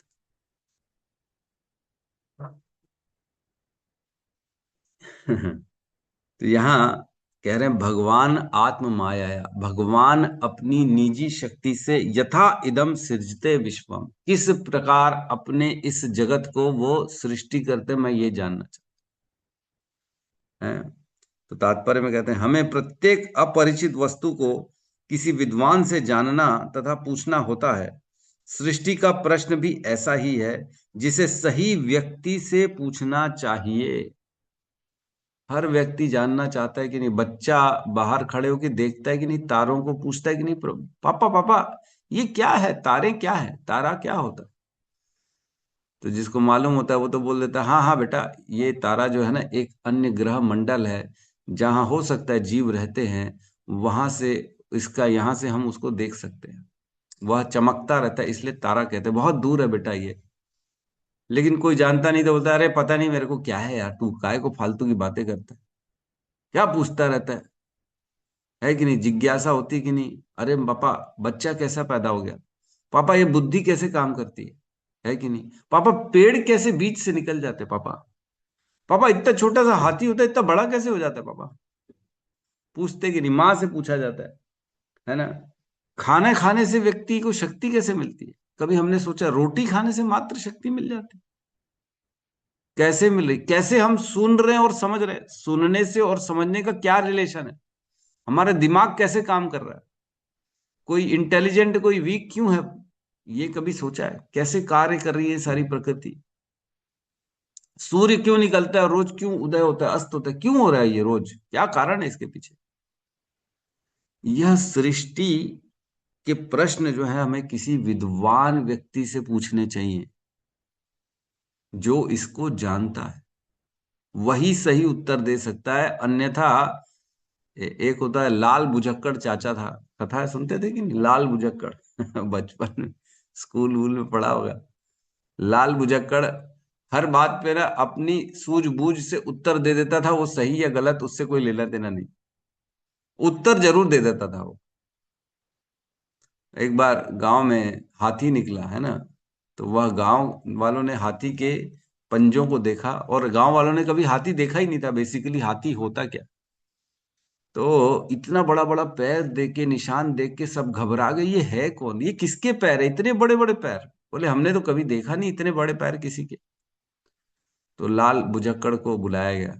तो यहाँ कह रहे हैं भगवान आत्म माया, भगवान अपनी निजी शक्ति से यथा इदम सृजते विश्वम, किस प्रकार अपने इस जगत को वो सृष्टि करते, मैं ये जानना चाहता हूं। तो तात्पर्य में कहते हैं हमें प्रत्येक अपरिचित वस्तु को किसी विद्वान से जानना तथा पूछना होता है। सृष्टि का प्रश्न भी ऐसा ही है जिसे सही व्यक्ति से पूछना चाहिए। हर व्यक्ति जानना चाहता है कि नहीं, बच्चा बाहर खड़े होकर देखता है कि नहीं, तारों को पूछता है कि नहीं, पापा पापा ये क्या है, तारे क्या है, तारा क्या होता है? तो जिसको मालूम होता है वो तो बोल देता है हाँ हाँ बेटा, ये तारा जो है ना एक अन्य ग्रह मंडल है जहां हो सकता है जीव रहते हैं, वहां से इसका यहाँ से हम उसको देख सकते हैं, वह चमकता रहता है इसलिए तारा कहते हैं, बहुत दूर है बेटा ये। लेकिन कोई जानता नहीं तो बोलता है अरे पता नहीं मेरे को क्या है यार, तू काय को फालतू की बातें करता है, क्या पूछता रहता है कि नहीं, जिज्ञासा होती कि नहीं। अरे पापा बच्चा कैसा पैदा हो गया, पापा ये बुद्धि कैसे काम करती है कि नहीं, पापा पेड़ कैसे बीज से निकल जाते, पापा पापा इतना छोटा सा हाथी होता है इतना बड़ा कैसे हो जाता है, पापा पूछते कि नहीं, माँ से पूछा जाता है ना। खाना खाने से व्यक्ति को शक्ति कैसे मिलती है, कभी हमने सोचा रोटी खाने से मात्र शक्ति मिल जाती, कैसे मिल रही, कैसे हम सुन रहे हैं और समझ रहे हैं, सुनने से और समझने का क्या रिलेशन है, हमारा दिमाग कैसे काम कर रहा है, कोई इंटेलिजेंट कोई वीक क्यों है, ये कभी सोचा है, कैसे कार्य कर रही है सारी प्रकृति, सूर्य क्यों निकलता है, रोज क्यों उदय होता है अस्त होता है, क्यों हो रहा है ये रोज, क्या कारण है इसके पीछे? यह सृष्टि के प्रश्न जो है हमें किसी विद्वान व्यक्ति से पूछने चाहिए, जो इसको जानता है, वही सही उत्तर दे सकता है। अन्यथा एक होता है लाल बुझक्कड़ चाचा था, कथा सुनते थे कि नहीं, लाल बुझक्कड़ बचपन में स्कूल वूल में पढ़ा होगा। लाल बुझक्कड़ हर बात पे ना अपनी सूझबूझ से उत्तर दे देता था, वो सही या गलत उससे कोई लेना देना नहीं, उत्तर जरूर दे देता था वो। एक बार गांव में हाथी निकला है ना, तो वह गांव वालों ने हाथी के पंजों को देखा, और गांव वालों ने कभी हाथी देखा ही नहीं था बेसिकली, हाथी होता क्या। तो इतना बड़ा बड़ा पैर देख के, निशान देख के सब घबरा गए, ये है कौन, ये किसके पैर है, इतने बड़े बड़े पैर, बोले हमने तो कभी देखा नहीं इतने बड़े पैर किसी के। तो लाल बुझक्कड़ को बुलाया गया,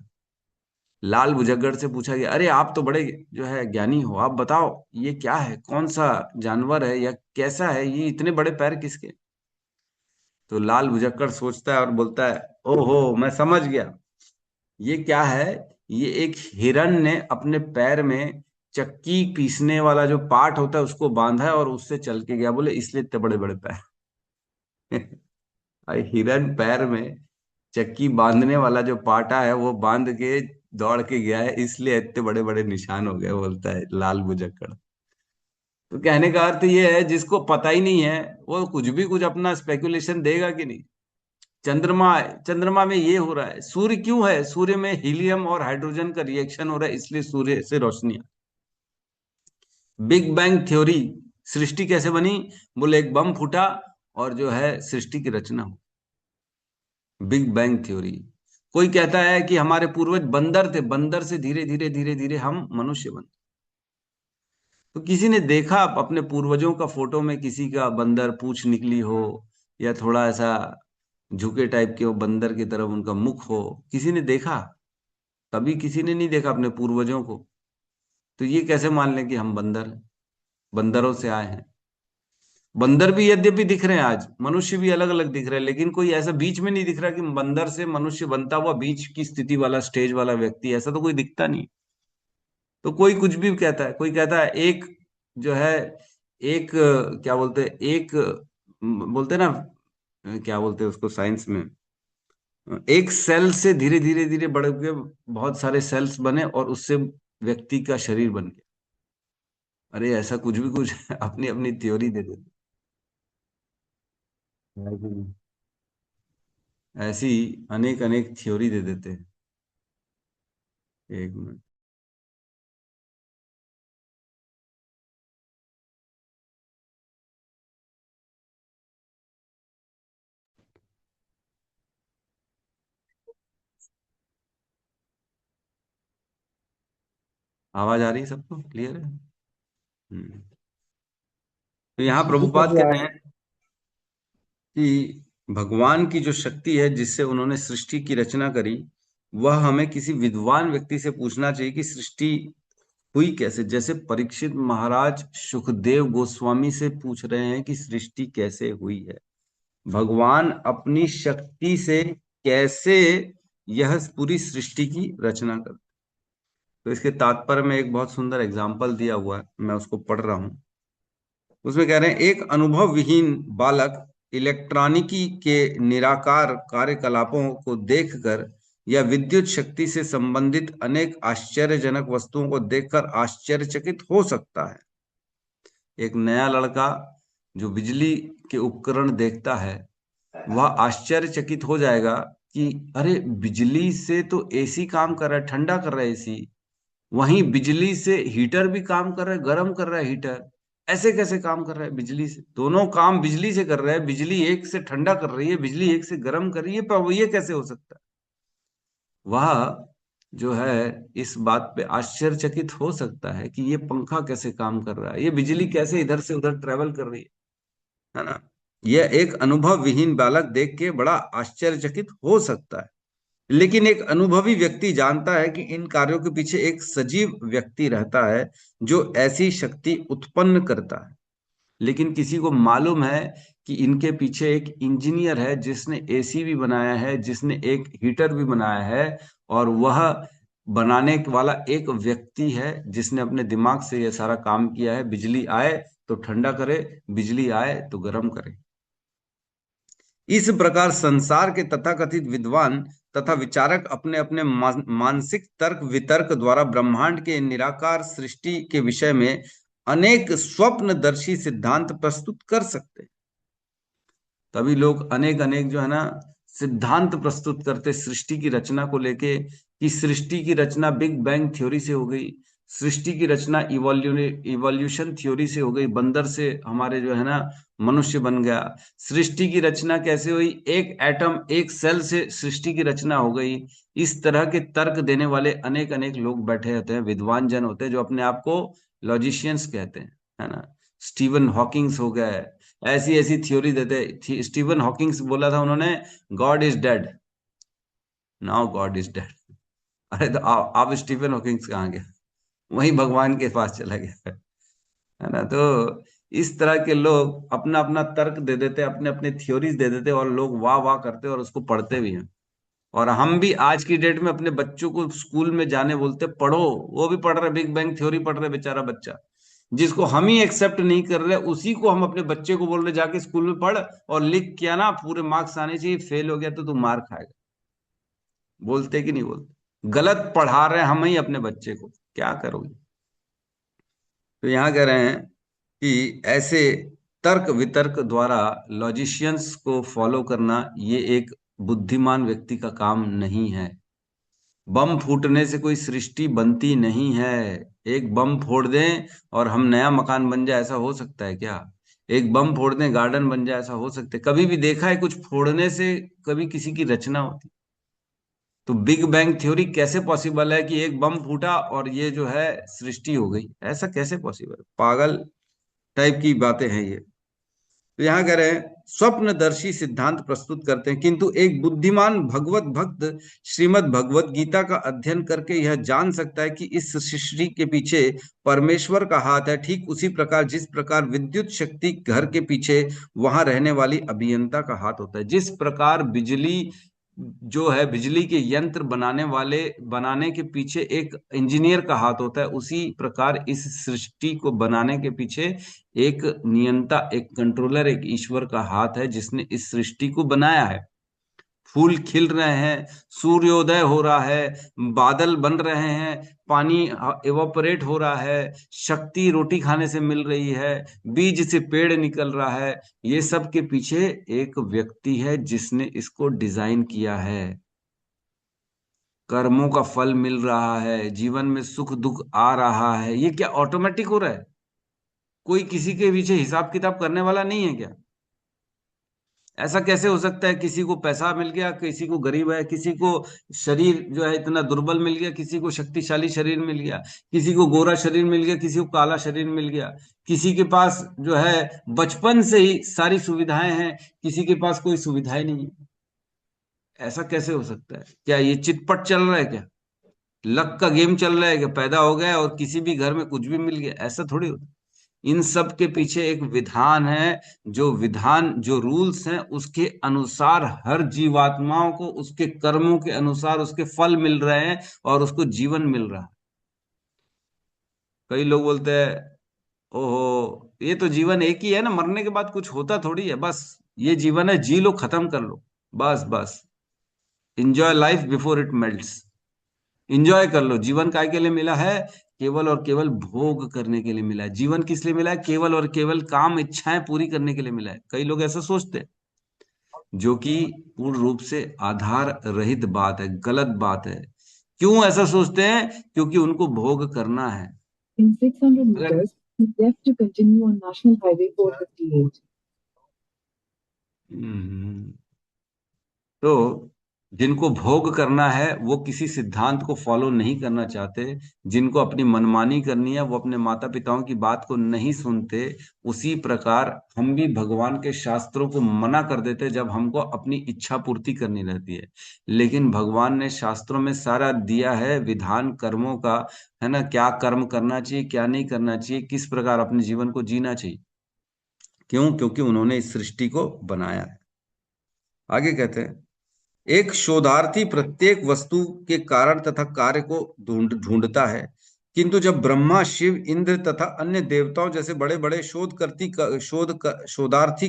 लाल बुझक्कड़ से पूछा गया अरे आप तो बड़े जो है ज्ञानी हो, आप बताओ ये क्या है, कौन सा जानवर है या कैसा है, ये इतने बड़े पैर किसके? तो लाल बुझक्कड़ सोचता है और बोलता है ओहो मैं समझ गया, ये क्या है, ये एक हिरन ने अपने पैर में चक्की पीसने वाला जो पार्ट होता है उसको बांधा है और उससे चल के गया, बोले इसलिए इतने बड़े बड़े पैर। भाई हिरन पैर में चक्की बांधने वाला जो पाटा है वो बांध के दौड़ के गया है, इसलिए इतने बड़े बड़े निशान हो गए, बोलता है लाल बुझक्कड़। तो कहने का अर्थ ये है जिसको पता ही नहीं है वो कुछ भी कुछ अपना स्पेकुलेशन देगा कि नहीं, चंद्रमा, चंद्रमा में ये हो रहा है, सूर्य क्यों है, सूर्य में हीलियम और हाइड्रोजन का रिएक्शन हो रहा है, इसलिए सूर्य से रोशनी। बिग बैंग थ्योरी, सृष्टि कैसे बनी, बोले एक बम फूटा और जो है सृष्टि की रचना हो। Big bang theory. कोई कहता है कि हमारे पूर्वज बंदर थे, बंदर से धीरे धीरे धीरे धीरे हम मनुष्य बने। तो किसी ने देखा अपने पूर्वजों का फोटो में किसी का बंदर पूंछ निकली हो, या थोड़ा ऐसा झुके टाइप के हो, बंदर की तरफ उनका मुख हो, किसी ने देखा? कभी किसी ने नहीं देखा अपने पूर्वजों को। तो ये कैसे मान लें कि हम बंदर हैं, बंदरों से आए हैं? बंदर भी यद्यपि दिख रहे हैं, आज मनुष्य भी अलग अलग दिख रहे हैं, लेकिन कोई ऐसा बीच में नहीं दिख रहा कि बंदर से मनुष्य बनता हुआ बीच की स्थिति वाला स्टेज वाला व्यक्ति, ऐसा तो कोई दिखता नहीं। तो कोई कुछ भी कहता है, कोई कहता है एक जो है, एक क्या बोलते हैं, एक बोलते हैं ना, क्या बोलते हैं उसको साइंस में, एक सेल से धीरे धीरे धीरे बढ़ के बहुत सारे सेल्स बने और उससे व्यक्ति का शरीर बन गया। अरे ऐसा कुछ भी कुछ अपनी अपनी थ्योरी दे देते हैं। ऐसी अनेक अनेक थ्योरी दे देते हैं। एक मिनट। आवाज आ रही है सबको, क्लियर है? तो यहाँ जी प्रभुपाद प्रभु कह आप। रहे हैं कि भगवान की जो शक्ति है जिससे उन्होंने सृष्टि की रचना करी, वह हमें किसी विद्वान व्यक्ति से पूछना चाहिए कि सृष्टि हुई कैसे। जैसे परीक्षित महाराज सुखदेव गोस्वामी से पूछ रहे हैं कि सृष्टि कैसे हुई है, भगवान अपनी शक्ति से कैसे यह पूरी सृष्टि की रचना कर। तो इसके तात्पर्य में एक बहुत सुंदर एग्जाम्पल दिया हुआ है, मैं उसको पढ़ रहा हूं। उसमें कह रहे हैं, एक अनुभव विहीन बालक इलेक्ट्रॉनिकी के निराकार कार्यकलापों को देखकर या विद्युत शक्ति से संबंधित अनेक आश्चर्यजनक वस्तुओं को देखकर आश्चर्यचकित हो सकता है। एक नया लड़का जो बिजली के उपकरण देखता है, वह आश्चर्यचकित हो जाएगा कि अरे बिजली से तो एसी काम कर रहा है, ठंडा कर रहा है एसी, वहीं बिजली से हीटर भी काम कर रहा है, गर्म कर रहा है हीटर। ऐसे कैसे काम कर रहा है बिजली से? दोनों काम बिजली से कर रहा है, बिजली एक से ठंडा कर रही है, बिजली एक से गर्म कर रही है, पर वो ये कैसे हो सकता है? वह जो है इस बात पे आश्चर्यचकित हो सकता है कि ये पंखा कैसे काम कर रहा है, ये बिजली कैसे इधर से उधर ट्रेवल कर रही है ना? यह एक अनुभव विहीन बालक देख के बड़ा आश्चर्यचकित हो सकता है, लेकिन एक अनुभवी व्यक्ति जानता है कि इन कार्यों के पीछे एक सजीव व्यक्ति रहता है जो ऐसी शक्ति उत्पन्न करता है। लेकिन किसी को मालूम है कि इनके पीछे एक इंजीनियर है जिसने एसी भी बनाया है, जिसने एक हीटर भी बनाया है, और वह बनाने वाला एक व्यक्ति है जिसने अपने दिमाग से यह सारा काम किया है। बिजली आए तो ठंडा करे, बिजली आए तो गर्म करे। इस प्रकार संसार के तथाकथित विद्वान तथा विचारक अपने अपने मानसिक तर्क वितर्क द्वारा ब्रह्मांड के निराकार सृष्टि के विषय में अनेक स्वप्नदर्शी सिद्धांत प्रस्तुत कर सकते हैं। तभी लोग अनेक अनेक जो है ना सिद्धांत प्रस्तुत करते सृष्टि की रचना को लेके, कि सृष्टि की रचना बिग बैंग थ्योरी से हो गई, सृष्टि की रचना इवोल्यूशन थ्योरी से हो गई, बंदर से हमारे जो है ना मनुष्य बन गया। सृष्टि की रचना कैसे हुई, एक एटम एक सेल से सृष्टि की रचना हो गई। इस तरह के तर्क देने वाले अनेक अनेक लोग बैठे होते हैं, विद्वान जन होते हैं, जो अपने आप को लॉजिशियंस कहते हैं, है ना? स्टीवन हॉकिंग्स हो गए, ऐसी ऐसी थ्योरी देते। स्टीवन हॉकिंग्स बोला था उन्होंने, God is dead, now God is dead. अरे तो आप स्टीफन हॉकिंग्स कहाँ गया? वही भगवान के पास चला गया, है ना? तो इस तरह के लोग अपना अपना तर्क दे देते, अपने अपने थ्योरीज दे देते, और लोग वाह वाह करते और उसको पढ़ते भी हैं। और हम भी आज की डेट में अपने बच्चों को स्कूल में जाने बोलते पढ़ो, वो भी पढ़ रहे, बिग बैंग थ्योरी पढ़ रहे बेचारा बच्चा, जिसको हम ही एक्सेप्ट नहीं कर रहे, उसी को हम अपने बच्चे को बोल रहे जाके स्कूल में पढ़ और लिख के आना, पूरे मार्क्स आने चाहिए, फेल हो गया तो तू मार खाएगा। बोलते कि नहीं बोलते? गलत पढ़ा रहे हैं हम ही अपने बच्चे को, क्या करोगे? तो यहाँ कह रहे हैं कि ऐसे तर्क वितर्क द्वारा लॉजिशियंस को फॉलो करना ये एक बुद्धिमान व्यक्ति का काम नहीं है। बम फूटने से कोई सृष्टि बनती नहीं है। एक बम फोड़ दें और हम नया मकान बन जाए, ऐसा हो सकता है क्या? एक बम फोड़ दें गार्डन बन जाए, ऐसा हो सकता है? कभी भी देखा है कुछ फोड़ने से कभी किसी की रचना होती? तो बिग बैंग थ्योरी कैसे पॉसिबल है कि एक बम फूटा और ये जो है सृष्टि हो गई? ऐसा कैसे पॉसिबल? पागल टाइप की बातें हैं ये। तो यहाँ कह रहे हैं स्वप्नदर्शी सिद्धांत प्रस्तुत करते हैं, किंतु एक बुद्धिमान भगवत भक्त श्रीमद् भगवत गीता का अध्ययन करके यह जान सकता है कि इस सृष्टि के पीछे परमेश्वर का हाथ है, ठीक उसी प्रकार जिस प्रकार विद्युत शक्ति घर के पीछे वहां रहने वाली अभियंता का हाथ होता है। जिस प्रकार बिजली जो है, बिजली के यंत्र बनाने के पीछे एक इंजीनियर का हाथ होता है, उसी प्रकार इस सृष्टि को बनाने के पीछे एक नियंता, एक कंट्रोलर, एक ईश्वर का हाथ है जिसने इस सृष्टि को बनाया है। फूल खिल रहे हैं, सूर्योदय हो रहा है, बादल बन रहे हैं, पानी एवापोरेट हो रहा है, शक्ति रोटी खाने से मिल रही है, बीज से पेड़ निकल रहा है। ये सब के पीछे एक व्यक्ति है जिसने इसको डिजाइन किया है। कर्मों का फल मिल रहा है, जीवन में सुख दुख आ रहा है, ये क्या ऑटोमेटिक हो रहा है? कोई किसी के पीछे हिसाब किताब करने वाला नहीं है क्या? ऐसा कैसे हो सकता है? किसी को पैसा मिल गया, किसी को गरीब है, किसी को शरीर जो है इतना दुर्बल मिल गया, किसी को शक्तिशाली शरीर मिल गया, किसी को गोरा शरीर मिल गया, किसी को काला शरीर मिल गया, किसी के पास जो है बचपन से ही सारी सुविधाएं हैं, किसी के पास कोई सुविधाएं नहीं है। ऐसा कैसे हो सकता है? क्या ये चितपट चल रहा है क्या? लक का गेम चल रहा है क्या? पैदा हो गया और किसी भी घर में कुछ भी मिल गया, ऐसा थोड़ी होता है। इन सब के पीछे एक विधान है, जो विधान, जो रूल्स हैं, उसके अनुसार हर जीवात्माओं को उसके कर्मों के अनुसार उसके फल मिल रहे हैं और उसको जीवन मिल रहा है। कई लोग बोलते हैं ओहो ये तो जीवन एक ही है ना, मरने के बाद कुछ होता थोड़ी है, बस ये जीवन है, जी लो, खत्म कर लो, बस बस। Enjoy life before it melts. Enjoy कर लो। जीवन काय के लिए मिला है? केवल और केवल भोग करने के लिए मिला है। जीवन किस लिए मिला है? केवल और केवल काम इच्छाएं पूरी करने के लिए मिला है। कई लोग ऐसा सोचते हैं, जो कि पूर्ण रूप से आधार रहित बात है, गलत बात है। क्यों ऐसा सोचते हैं? क्योंकि उनको भोग करना है। In 600 अगर meters, keep left to continue on National Highway 458. तो जिनको भोग करना है वो किसी सिद्धांत को फॉलो नहीं करना चाहते। जिनको अपनी मनमानी करनी है वो अपने माता पिताओं की बात को नहीं सुनते। उसी प्रकार हम भी भगवान के शास्त्रों को मना कर देते जब हमको अपनी इच्छा पूर्ति करनी रहती है। लेकिन भगवान ने शास्त्रों में सारा दिया है विधान कर्मों का, है ना, क्या कर्म करना चाहिए, क्या नहीं करना चाहिए, किस प्रकार अपने जीवन को जीना चाहिए। क्यों? क्योंकि उन्होंने इस सृष्टि को बनाया है। आगे कहते हैं, एक शोधार्थी प्रत्येक वस्तु के कारण तथा कार्य को ढूंढता है, किंतु जब ब्रह्मा, शिव, इंद्र तथा अन्य देवताओं जैसे बड़े बड़े शोधार्थी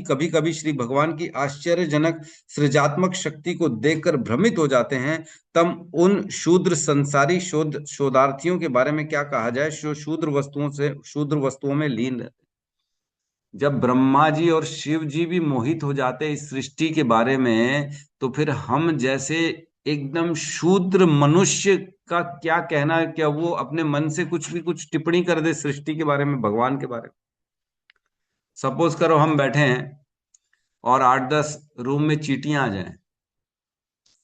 कभी कभी श्री भगवान की आश्चर्यजनक सृजात्मक शक्ति को देखकर भ्रमित हो जाते हैं, तब उन शूद्र संसारी शोधार्थियों के बारे में क्या कहा जाए जो शूद्र वस्तुओं में लीन रहते। जब ब्रह्मा जी और शिव जी भी मोहित हो जाते इस सृष्टि के बारे में, तो फिर हम जैसे एकदम शूद्र मनुष्य का क्या कहना है? क्या वो अपने मन से कुछ टिप्पणी कर दे सृष्टि के बारे में, भगवान के बारे में? सपोज करो हम बैठे हैं और 8-10 रूम में चींटियां आ जाएं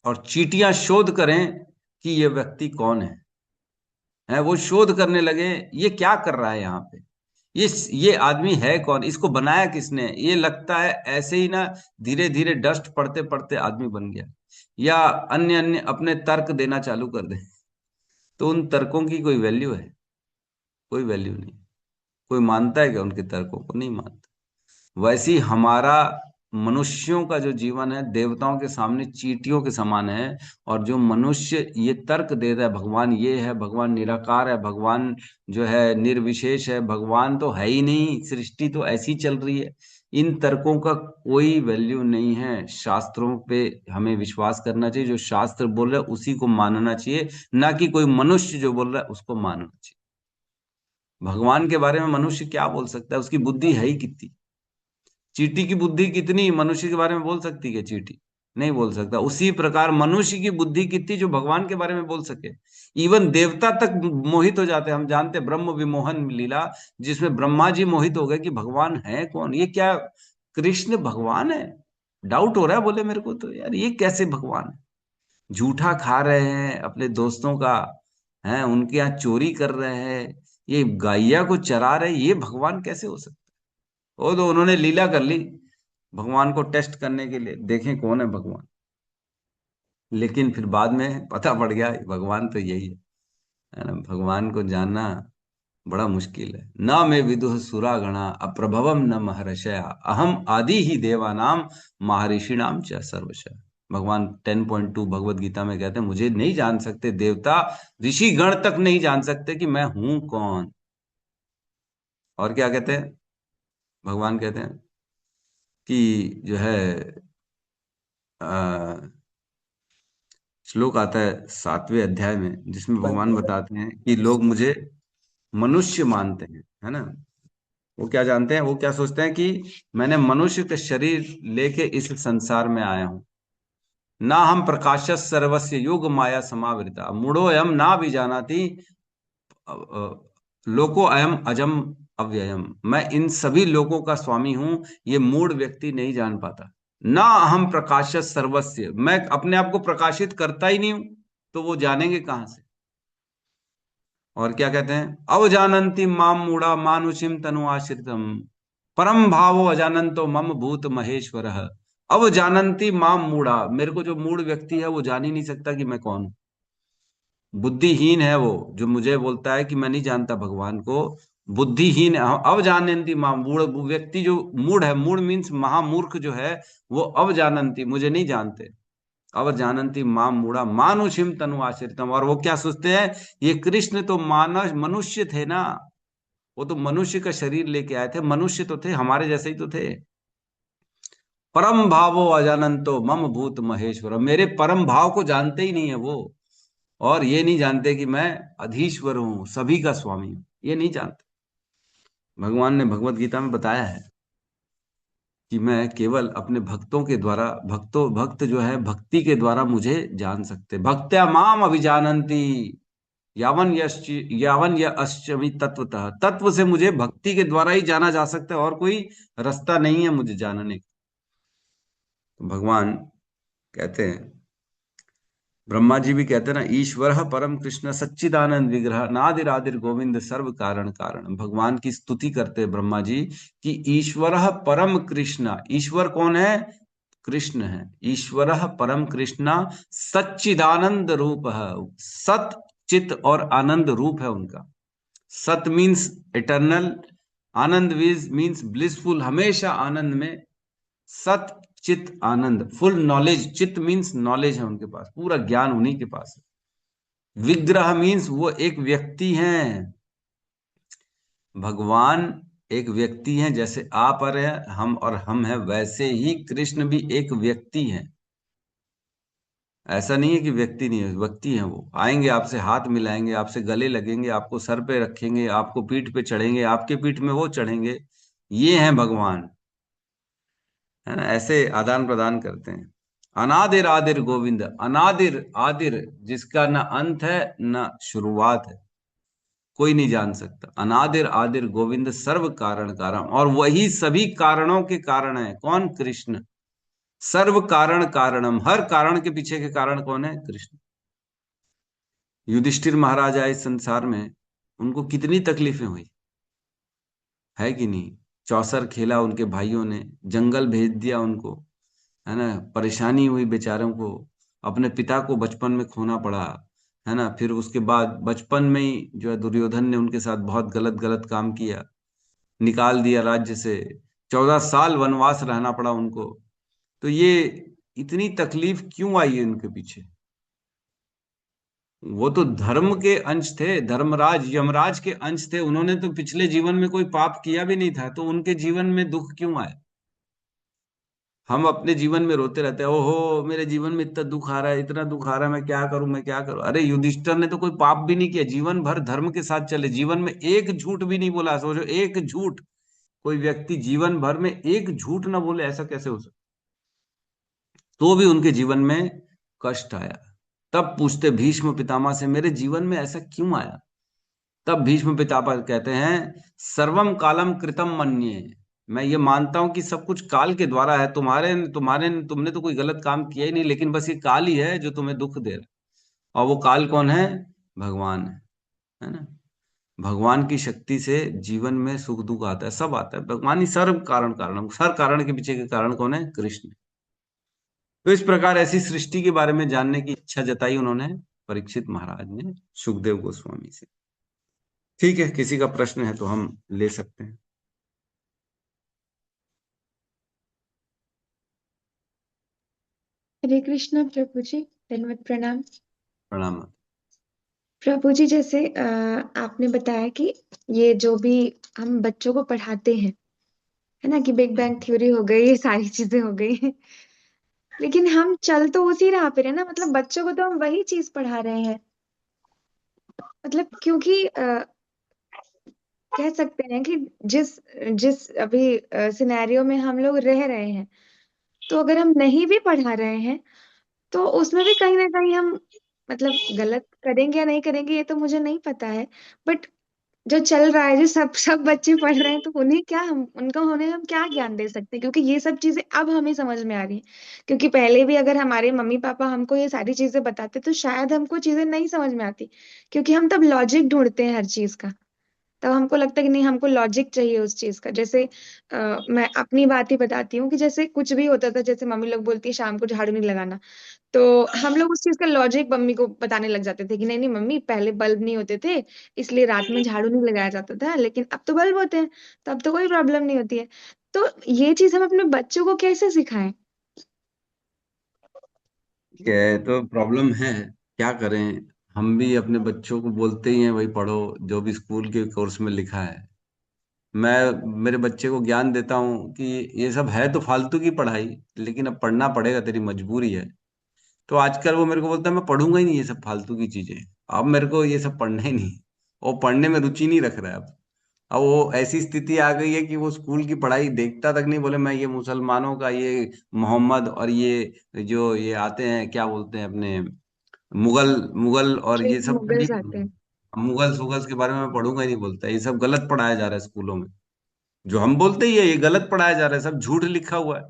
और चींटियां शोध करें कि ये व्यक्ति कौन है, वो शोध करने लगे ये क्या कर रहा है यहाँ पे, ये आदमी है कौन, इसको बनाया किसने? ये लगता है ऐसे ही ना, धीरे धीरे डस्ट पड़ते पड़ते आदमी बन गया, या अन्य अन्य अपने तर्क देना चालू कर दे। तो उन तर्कों की कोई वैल्यू है? कोई वैल्यू नहीं। कोई मानता है क्या उनके तर्कों को? नहीं मानता। वैसे ही हमारा मनुष्यों का जो जीवन है देवताओं के सामने चींटियों के समान है। और जो मनुष्य ये तर्क देता है भगवान ये है, भगवान निराकार है, भगवान जो है निर्विशेष है, भगवान तो है ही नहीं, सृष्टि तो ऐसी चल रही है, इन तर्कों का कोई वैल्यू नहीं है। शास्त्रों पे हमें विश्वास करना चाहिए। जो शास्त्र बोल रहा है उसी को मानना चाहिए, ना कि कोई मनुष्य जो बोल रहा है उसको मानना चाहिए। भगवान के बारे में मनुष्य क्या बोल सकता है? उसकी बुद्धि है ही कितनी? चींटी की बुद्धि कितनी मनुष्य के बारे में बोल सकती है? चींटी नहीं बोल सकता। उसी प्रकार मनुष्य की बुद्धि कितनी जो भगवान के बारे में बोल सके। इवन देवता तक मोहित हो जाते हैं। हम जानते हैं ब्रह्म विमोहन लीला, जिसमें ब्रह्मा जी मोहित हो गए कि भगवान है कौन, ये क्या कृष्ण भगवान है। डाउट हो रहा है, बोले मेरे को तो यार ये कैसे भगवान है। झूठा खा रहे हैं अपने दोस्तों का, हैं उनके यहाँ चोरी कर रहे हैं, ये गैया को चरा रहे हैं, ये भगवान कैसे हो सकता है। वो तो उन्होंने लीला कर ली भगवान को टेस्ट करने के लिए, देखें कौन है भगवान। लेकिन फिर बाद में पता पड़ गया भगवान तो यही है ना। भगवान को जानना बड़ा मुश्किल है। न मे विदुः सुरागणा अप्रभवम न महर्षया अहम आदि ही देवानाम महर्षिणाम च सर्वशः। भगवान 10.2 भगवत गीता में कहते हैं मुझे नहीं जान सकते देवता, ऋषि गण तक नहीं जान सकते कि मैं हूं कौन। और क्या कहते हैं भगवान, कहते हैं कि जो है श्लोक आता है 7वें अध्याय में, जिसमें भगवान बताते हैं कि लोग मुझे मनुष्य मानते हैं, है ना। वो क्या जानते हैं, वो क्या सोचते हैं कि मैंने मनुष्य का शरीर लेके इस संसार में आया हूं। ना हम प्रकाश सर्वस्य योग माया समावृता मूढ़ो अयम ना भी जानाति लोको अयम अजम अव्ययम। मैं इन सभी लोगों का स्वामी हूं, ये मूढ़ व्यक्ति नहीं जान पाता। ना हम प्रकाश सर्वस्य, मैं अपने आप को प्रकाशित करता ही नहीं हूं, तो वो जानेंगे कहां से। और क्या कहते हैं, अवजानंती माम मूढ़ा मानुषिम तनु आश्रितम परम भावो अजानंतो मम भूत महेश्वर। अब जानंती माम मूढ़ा, मेरे को जो मूढ़ व्यक्ति है वो जान ही नहीं सकता कि मैं कौन हूं। बुद्धिहीन है वो जो मुझे बोलता है कि मैं नहीं जानता भगवान को, बुद्धिहीन है। अब जानंती माम, मूढ़ व्यक्ति जो मूढ़ है, मूढ़ मीन्स महामूर्ख जो है, वो अब जानंती मुझे नहीं जानते। अब जानंती माम मूढ़ा मानुषिम तनु आश्रितम। और वो क्या सोचते हैं, ये कृष्ण तो मानव मनुष्य थे ना, वो तो मनुष्य का शरीर लेके आए थे, मनुष्य तो थे, हमारे जैसे ही तो थे। परम भावो अजानंतो मम भूत महेश्वर, मेरे परम भाव को जानते ही नहीं है वो। और ये नहीं जानते कि मैं अधीश्वर हूं, सभी का स्वामी हूं, ये नहीं जानते। भगवान ने भगवत गीता में बताया है कि मैं केवल अपने भक्तों के द्वारा, भक्त जो है भक्ति के द्वारा मुझे जान सकते। भक्त्या माम अभिजानंती यावन य अश्चमी तत्वतः, तत्व से मुझे भक्ति के द्वारा ही जाना जा सकता है, और कोई रास्ता नहीं है मुझे जानने का। तो भगवान कहते हैं, ब्रह्मा जी भी कहते हैं ना, ईश्वर परम कृष्ण सच्चिदानंद विग्रह नादिरादिर गोविंद सर्व कारण कारण। भगवान की स्तुति करते हैं ब्रह्मा जी कि ईश्वर परम कृष्ण, ईश्वर कौन है, कृष्ण है। ईश्वर परम कृष्ण सच्चिदानंद रूप है, सत चित और आनंद रूप है उनका। सत मीन्स इटर्नल, आनंद मीन्स ब्लिसफुल, हमेशा आनंद में। सत चित आनंद, फुल नॉलेज, चित मीन्स नॉलेज है उनके पास, पूरा ज्ञान उन्हीं के पास है। विग्रह मीन्स वो एक व्यक्ति हैं। भगवान एक व्यक्ति हैं, जैसे आप और हम और हम हैं, वैसे ही कृष्ण भी एक व्यक्ति हैं। ऐसा नहीं है कि व्यक्ति नहीं है, व्यक्ति हैं। वो आएंगे, आपसे हाथ मिलाएंगे, आपसे गले लगेंगे, आपको सर पे रखेंगे, आपको पीठ पे चढ़ेंगे, आपके पीठ में वो चढ़ेंगे। ये हैं भगवान, है ना। ऐसे आदान प्रदान करते हैं। अनादिर आदिर गोविंद, अनादिर आदिर जिसका न अंत है न शुरुआत है, कोई नहीं जान सकता। अनादिर आदिर गोविंद सर्व कारण कारण, और वही सभी कारणों के कारण है। कौन, कृष्ण। सर्व कारण कारणम, हर कारण के पीछे के कारण कौन है, कृष्ण। युधिष्ठिर महाराज आए इस संसार में, उनको कितनी तकलीफें हुई, है कि नहीं। चौसर खेला उनके भाइयों ने, जंगल भेज दिया उनको, है ना। परेशानी हुई बेचारों को, अपने पिता को बचपन में खोना पड़ा, है ना। फिर उसके बाद बचपन में ही जो है दुर्योधन ने उनके साथ बहुत गलत गलत काम किया, निकाल दिया राज्य से। 14 साल वनवास रहना पड़ा उनको। तो ये इतनी तकलीफ क्यों आई है उनके पीछे। वो तो धर्म के अंश थे, धर्मराज यमराज के अंश थे। उन्होंने तो पिछले जीवन में कोई पाप किया भी नहीं था, तो उनके जीवन में दुख क्यों आए। हम अपने जीवन में रोते रहते हैं, ओहो मेरे जीवन में इतना दुख आ रहा है, इतना दुख आ रहा है, मैं क्या करूं, मैं क्या करूं। अरे युधिष्ठिर ने तो कोई पाप भी नहीं किया, जीवन भर धर्म के साथ चले, जीवन में एक झूठ भी नहीं बोला। सोचो, एक झूठ, कोई व्यक्ति जीवन भर में एक झूठ ना बोले, ऐसा कैसे हो सकता। तो भी उनके जीवन में कष्ट आया। तब पूछते भीष्म पितामह से, मेरे जीवन में ऐसा क्यों आया? तब भीष्म पितामह कहते हैं, सर्वम कालम कृतम मन्ये, मैं ये मानता हूं कि सब कुछ काल के द्वारा है। तुम्हारे तुम्हारे तुमने तो कोई गलत काम किया ही नहीं, लेकिन बस ये काल ही है जो तुम्हें दुख दे रहा है। और वो काल कौन है? भगवान है ना। भगवान की शक्ति से जीवन में सुख दुख आता है, सब आता है। भगवान ही सर्व कारण कारण, हर कारण के पीछे के कारण कौन है? कृष्ण। तो इस प्रकार ऐसी सृष्टि के बारे में जानने की इच्छा जताई उन्होंने परीक्षित महाराज ने सुखदेव गोस्वामी से। ठीक है, किसी का प्रश्न है तो हम ले सकते हैं। हरे कृष्णा प्रभु जी, धन्यवाद, प्रणाम। प्रणाम। प्रभु जी, जैसे आपने बताया कि ये जो भी हम बच्चों को पढ़ाते हैं, है ना, कि बिग बैंग थ्योरी हो गई, ये सारी चीजें हो गई, लेकिन हम चल तो उसी राह पे रहे ना। मतलब बच्चों को तो हम वही चीज पढ़ा रहे हैं, मतलब क्योंकि कह सकते हैं कि जिस जिस अभी सिनेरियो में हम लोग रह रहे हैं, तो अगर हम नहीं भी पढ़ा रहे हैं तो उसमें भी कहीं ना कहीं हम मतलब गलत करेंगे या नहीं करेंगे ये तो मुझे नहीं पता है। बट जो चल रहा है, जो सब सब बच्चे पढ़ रहे हैं, तो उन्हें क्या हम उनका उन्हें हम क्या ज्ञान दे सकते हैं? क्योंकि ये सब चीजें अब हमें समझ में आ रही हैं। क्योंकि पहले भी अगर हमारे मम्मी पापा हमको ये सारी चीजें बताते तो शायद हमको चीजें नहीं समझ में आती, क्योंकि हम तब लॉजिक ढूंढते हैं हर चीज का। तब हमको लगता है कि नहीं, हमको लॉजिक चाहिए उस चीज का। जैसे मैं अपनी बात ही बताती हूँ कि जैसे कुछ भी होता था, जैसे मम्मी लोग बोलती है शाम को झाड़ू नहीं लगाना, तो हम लोग उस चीज का लॉजिक मम्मी को बताने लग जाते थे कि नहीं नहीं मम्मी, पहले बल्ब नहीं होते थे इसलिए रात में झाड़ू नहीं लगाया जाता था, लेकिन अब तो बल्ब होते हैं तो अब तो कोई प्रॉब्लम नहीं होती है। तो ये चीज हम अपने बच्चों को कैसे सिखाएं? ठीक है, तो प्रॉब्लम है, क्या करें। हम भी अपने बच्चों को बोलते ही हैं वही पढ़ो जो भी स्कूल के कोर्स में लिखा है। मैं मेरे बच्चे को ज्ञान देता हूँ कि ये सब है तो फालतू की पढ़ाई, लेकिन अब पढ़ना पड़ेगा, तेरी मजबूरी है। तो आजकल वो मेरे को बोलता है मैं पढ़ूंगा ही नहीं ये सब फालतू की चीजें, अब मेरे को ये सब पढ़ना ही नहीं। वो पढ़ने में रुचि नहीं रख रहा है अब वो ऐसी स्थिति आ गई है कि वो स्कूल की पढ़ाई देखता तक नहीं। बोले मैं ये मुसलमानों का ये मोहम्मद और ये जो ये आते हैं क्या बोलते हैं अपने मुगल मुगल और जो ये सब नहीं मुगल्स आते हैं। पढ़ूंगा। मुगल्स वुगल्स के बारे में मैं पढ़ूंगा ही नहीं, बोलता है ये सब गलत पढ़ाया जा रहा है स्कूलों में। जो हम बोलते ही है ये गलत पढ़ाया जा रहा है, सब झूठ लिखा हुआ है।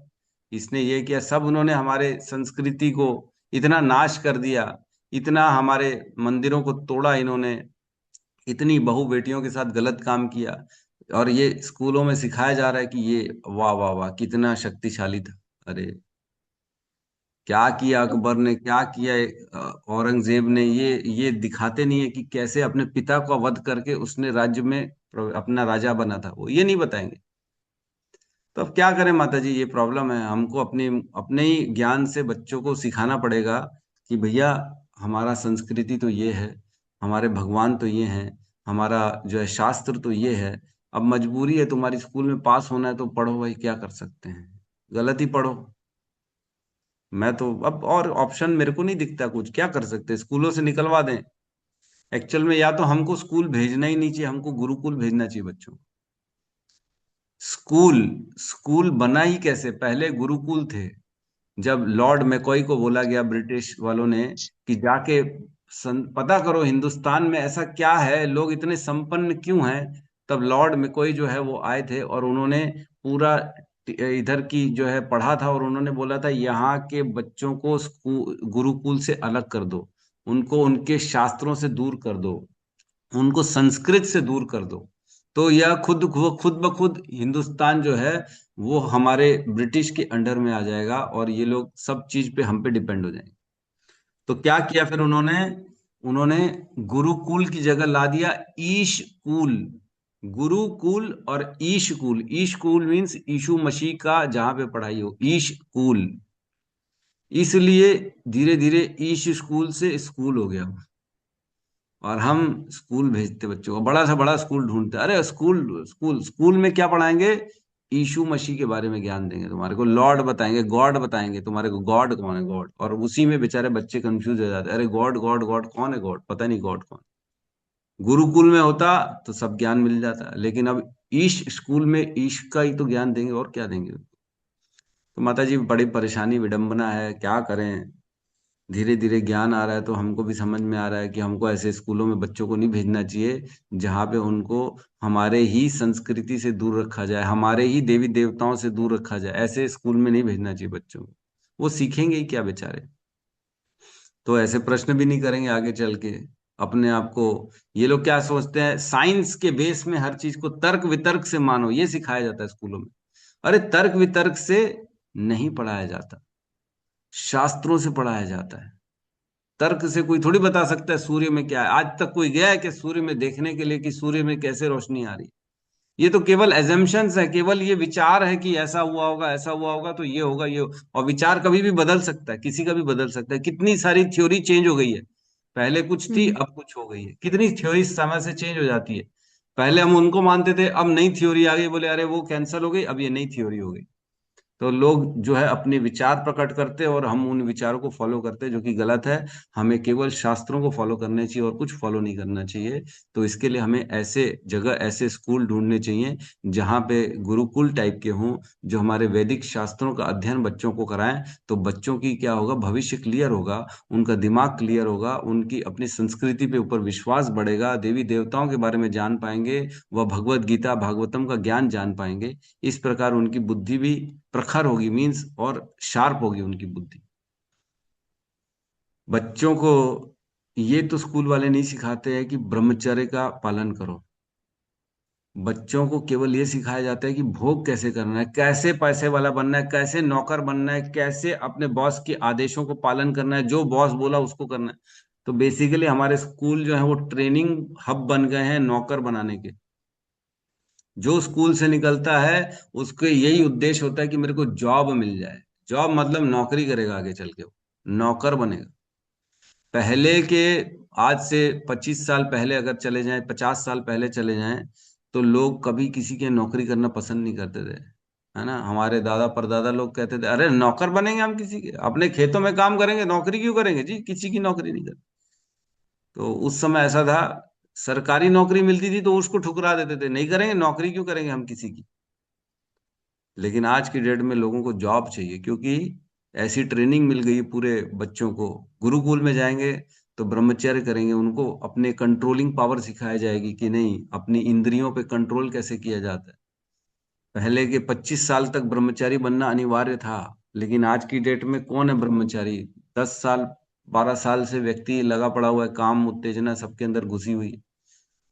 इसने ये किया, सब उन्होंने हमारे संस्कृति को इतना नाश कर दिया, इतना हमारे मंदिरों को तोड़ा इन्होंने, इतनी बहू बेटियों के साथ गलत काम किया। और ये स्कूलों में सिखाया जा रहा है कि ये वाह वाह वाह कितना शक्तिशाली था। अरे क्या किया अकबर ने, क्या किया औरंगजेब ने, ये दिखाते नहीं है कि कैसे अपने पिता को वध करके उसने राज्य में अपना राजा बना था, वो ये नहीं बताएंगे। तो अब क्या करें माता जी, ये प्रॉब्लम है। हमको अपने अपने ही ज्ञान से बच्चों को सिखाना पड़ेगा कि भैया हमारा संस्कृति तो ये है, हमारे भगवान तो ये हैं, हमारा जो है शास्त्र तो ये है। अब मजबूरी है, तुम्हारी स्कूल में पास होना है तो पढ़ो भाई, क्या कर सकते हैं, गलत ही पढ़ो। मैं तो अब और ऑप्शन मेरे को नहीं दिखता कुछ, क्या कर सकते हैं, स्कूलों से निकलवा दें। एक्चुअल में या तो हमको स्कूल भेजना ही नहीं चाहिए, हमको गुरुकुल भेजना चाहिए बच्चों को। स्कूल स्कूल बना ही कैसे, पहले गुरुकुल थे। जब लॉर्ड मैकॉय को बोला गया ब्रिटिश वालों ने कि जाके पता करो हिंदुस्तान में ऐसा क्या है, लोग इतने संपन्न क्यों हैं, तब लॉर्ड मैकॉय जो है वो आए थे और उन्होंने पूरा इधर की जो है पढ़ा था। और उन्होंने बोला था यहाँ के बच्चों को स्कूल गुरुकुल से अलग कर दो, उनको उनके शास्त्रों से दूर कर दो, उनको संस्कृत से दूर कर दो। तो यह खुद ब खुद हिंदुस्तान जो है वो हमारे ब्रिटिश के अंडर में आ जाएगा और ये लोग सब चीज पे हम पे डिपेंड हो जाएंगे। तो क्या किया फिर उन्होंने, उन्होंने गुरुकुल की जगह ला दिया ईशकुल। गुरुकुल और ईशकुल, ईशकुल मीन्स यीशु मसीह का जहां पे पढ़ाई हो, ईशकुल। इसलिए धीरे धीरे ईश स्कूल से स्कूल हो गया। और हम स्कूल भेजते बच्चों को, बड़ा सा बड़ा स्कूल ढूंढते, अरे स्कूल स्कूल स्कूल में क्या पढ़ाएंगे, यीशु मसीह के बारे में ज्ञान देंगे तुम्हारे को, लॉर्ड बताएंगे, गॉड बताएंगे तुम्हारे को, गॉड कौन है गॉड। और उसी में बेचारे बच्चे कंफ्यूज हो जाते हैं, अरे गॉड गॉड गॉड कौन है, गॉड पता नहीं गॉड कौन। गुरुकुल में होता तो सब ज्ञान मिल जाता, लेकिन अब ईश स्कूल में ईश का ही तो ज्ञान देंगे और क्या देंगे। तो माता जी बड़ी परेशानी विडंबना है, क्या करें। धीरे धीरे ज्ञान आ रहा है तो हमको भी समझ में आ रहा है कि हमको ऐसे स्कूलों में बच्चों को नहीं भेजना चाहिए जहाँ पे उनको हमारे ही संस्कृति से दूर रखा जाए, हमारे ही देवी देवताओं से दूर रखा जाए। ऐसे स्कूल में नहीं भेजना चाहिए बच्चों को। वो सीखेंगे ही क्या बेचारे। तो ऐसे प्रश्न भी नहीं करेंगे आगे चल के अपने आप को। ये लोग क्या सोचते हैं, साइंस के बेस में हर चीज को तर्क वितर्क से मानो, ये सिखाया जाता है स्कूलों में। अरे तर्क वितर्क से नहीं पढ़ाया जाता, शास्त्रों से पढ़ाया जाता है। तर्क से कोई थोड़ी बता सकता है सूर्य में क्या है। आज तक कोई गया है कि सूर्य में देखने के लिए कि सूर्य में कैसे रोशनी आ रही है? ये तो केवल एजम्पशंस है, केवल ये विचार है कि ऐसा हुआ होगा, ऐसा हुआ होगा तो ये होगा, ये और विचार कभी भी बदल सकता है, किसी का भी बदल सकता है। कितनी सारी थ्योरी चेंज हो गई है। पहले कुछ थी, हम्म। अब कुछ हो गई है। कितनी थ्योरी समय से चेंज हो जाती है। पहले हम उनको मानते थे, अब नई थ्योरी आ गई, बोले अरे वो कैंसिल हो गई, अब ये नई थ्योरी हो गई। तो लोग जो है अपने विचार प्रकट करते हैं और हम उन विचारों को फॉलो करते हैं, जो कि गलत है। हमें केवल शास्त्रों को फॉलो करना चाहिए और कुछ फॉलो नहीं करना चाहिए। तो इसके लिए हमें ऐसे जगह, ऐसे स्कूल ढूंढने चाहिए जहाँ पे गुरुकुल टाइप के हों, जो हमारे वैदिक शास्त्रों का अध्ययन बच्चों को कराएं। तो बच्चों की क्या होगा, भविष्य क्लियर होगा, उनका दिमाग क्लियर होगा, उनकी अपनी संस्कृति पे ऊपर विश्वास बढ़ेगा, देवी देवताओं के बारे में जान पाएंगे, वह भगवत गीता भागवतम का ज्ञान जान पाएंगे। इस प्रकार उनकी बुद्धि भी प्रखर होगी, मीन्स और शार्प होगी उनकी बुद्धि। बच्चों को ये तो स्कूल वाले नहीं सिखाते हैं कि ब्रह्मचर्य का पालन करो। बच्चों को केवल ये सिखाया जाता है कि भोग कैसे करना है, कैसे पैसे वाला बनना है, कैसे नौकर बनना है, कैसे अपने बॉस के आदेशों को पालन करना है, जो बॉस बोला उसको करना है। तो बेसिकली हमारे स्कूल जो है वो ट्रेनिंग हब बन गए हैं नौकर बनाने के। जो स्कूल से निकलता है उसके यही उद्देश्य होता है कि मेरे को जॉब मिल जाए। जॉब मतलब नौकरी करेगा आगे चल के, वो नौकर बनेगा। पहले के, आज से 25 साल पहले अगर चले जाएं, 50 साल पहले चले जाएं, तो लोग कभी किसी के नौकरी करना पसंद नहीं करते थे, है ना। हमारे दादा परदादा लोग कहते थे अरे नौकर बनेंगे हम किसी के, अपने खेतों में काम करेंगे, नौकरी क्यों करेंगे जी, किसी की नौकरी नहीं करेंगे। तो उस समय ऐसा था, सरकारी नौकरी मिलती थी तो उसको ठुकरा देते थे, नहीं करेंगे, नौकरी क्यों करेंगे हम किसी की। लेकिन आज की डेट में लोगों को जॉब चाहिए, क्योंकि ऐसी ट्रेनिंग मिल गई पूरे बच्चों को। गुरुकुल में जाएंगे तो ब्रह्मचर्य करेंगे, उनको अपने कंट्रोलिंग पावर सिखाई जाएगी कि नहीं, अपनी इंद्रियों पे कंट्रोल कैसे किया जाता है। पहले के 25 साल तक ब्रह्मचारी बनना अनिवार्य था, लेकिन आज की डेट में कौन है ब्रह्मचारी। 10 साल 12 साल से व्यक्ति लगा पड़ा हुआ है, काम उत्तेजना सबके अंदर घुसी हुई है।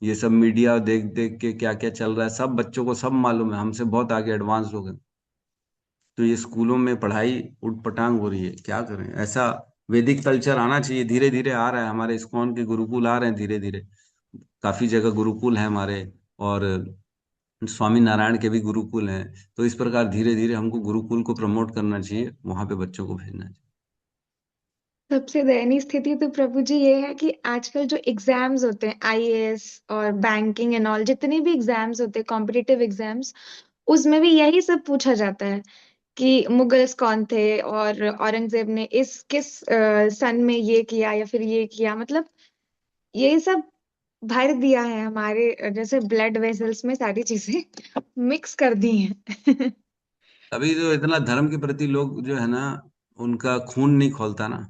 ये सब मीडिया देख देख के क्या क्या चल रहा है, सब बच्चों को सब मालूम है, हमसे बहुत आगे एडवांस लोग हैं। तो ये स्कूलों में पढ़ाई उटपटांग हो रही है, क्या करें। ऐसा वैदिक कल्चर आना चाहिए, धीरे धीरे आ रहा है। हमारे इस्कॉन के गुरुकुल आ रहे हैं धीरे धीरे, काफी जगह गुरुकुल है हमारे। और स्वामी नारायण के भी गुरुकुल हैं। तो इस प्रकार धीरे धीरे हमको गुरुकुल को प्रमोट करना चाहिए, वहां पे बच्चों को भेजना चाहिए। सबसे दयनीय स्थिति तो प्रभु जी ये है कि आजकल जो एग्जाम्स होते हैं, आईएएस और बैंकिंग एंड ऑल, जितने भी एग्जाम्स होते हैं कॉम्पिटिटिव एग्जाम्स, उसमें भी यही सब पूछा जाता है कि मुगल्स कौन थे और औरंगजेब ने इस किस सन में ये किया या फिर ये किया। मतलब यही सब भर दिया है हमारे जैसे ब्लड वेसल्स में, सारी चीजें मिक्स कर दी हैं। अभी तो इतना धर्म के प्रति लोग जो है ना, उनका खून नहीं खौलता ना।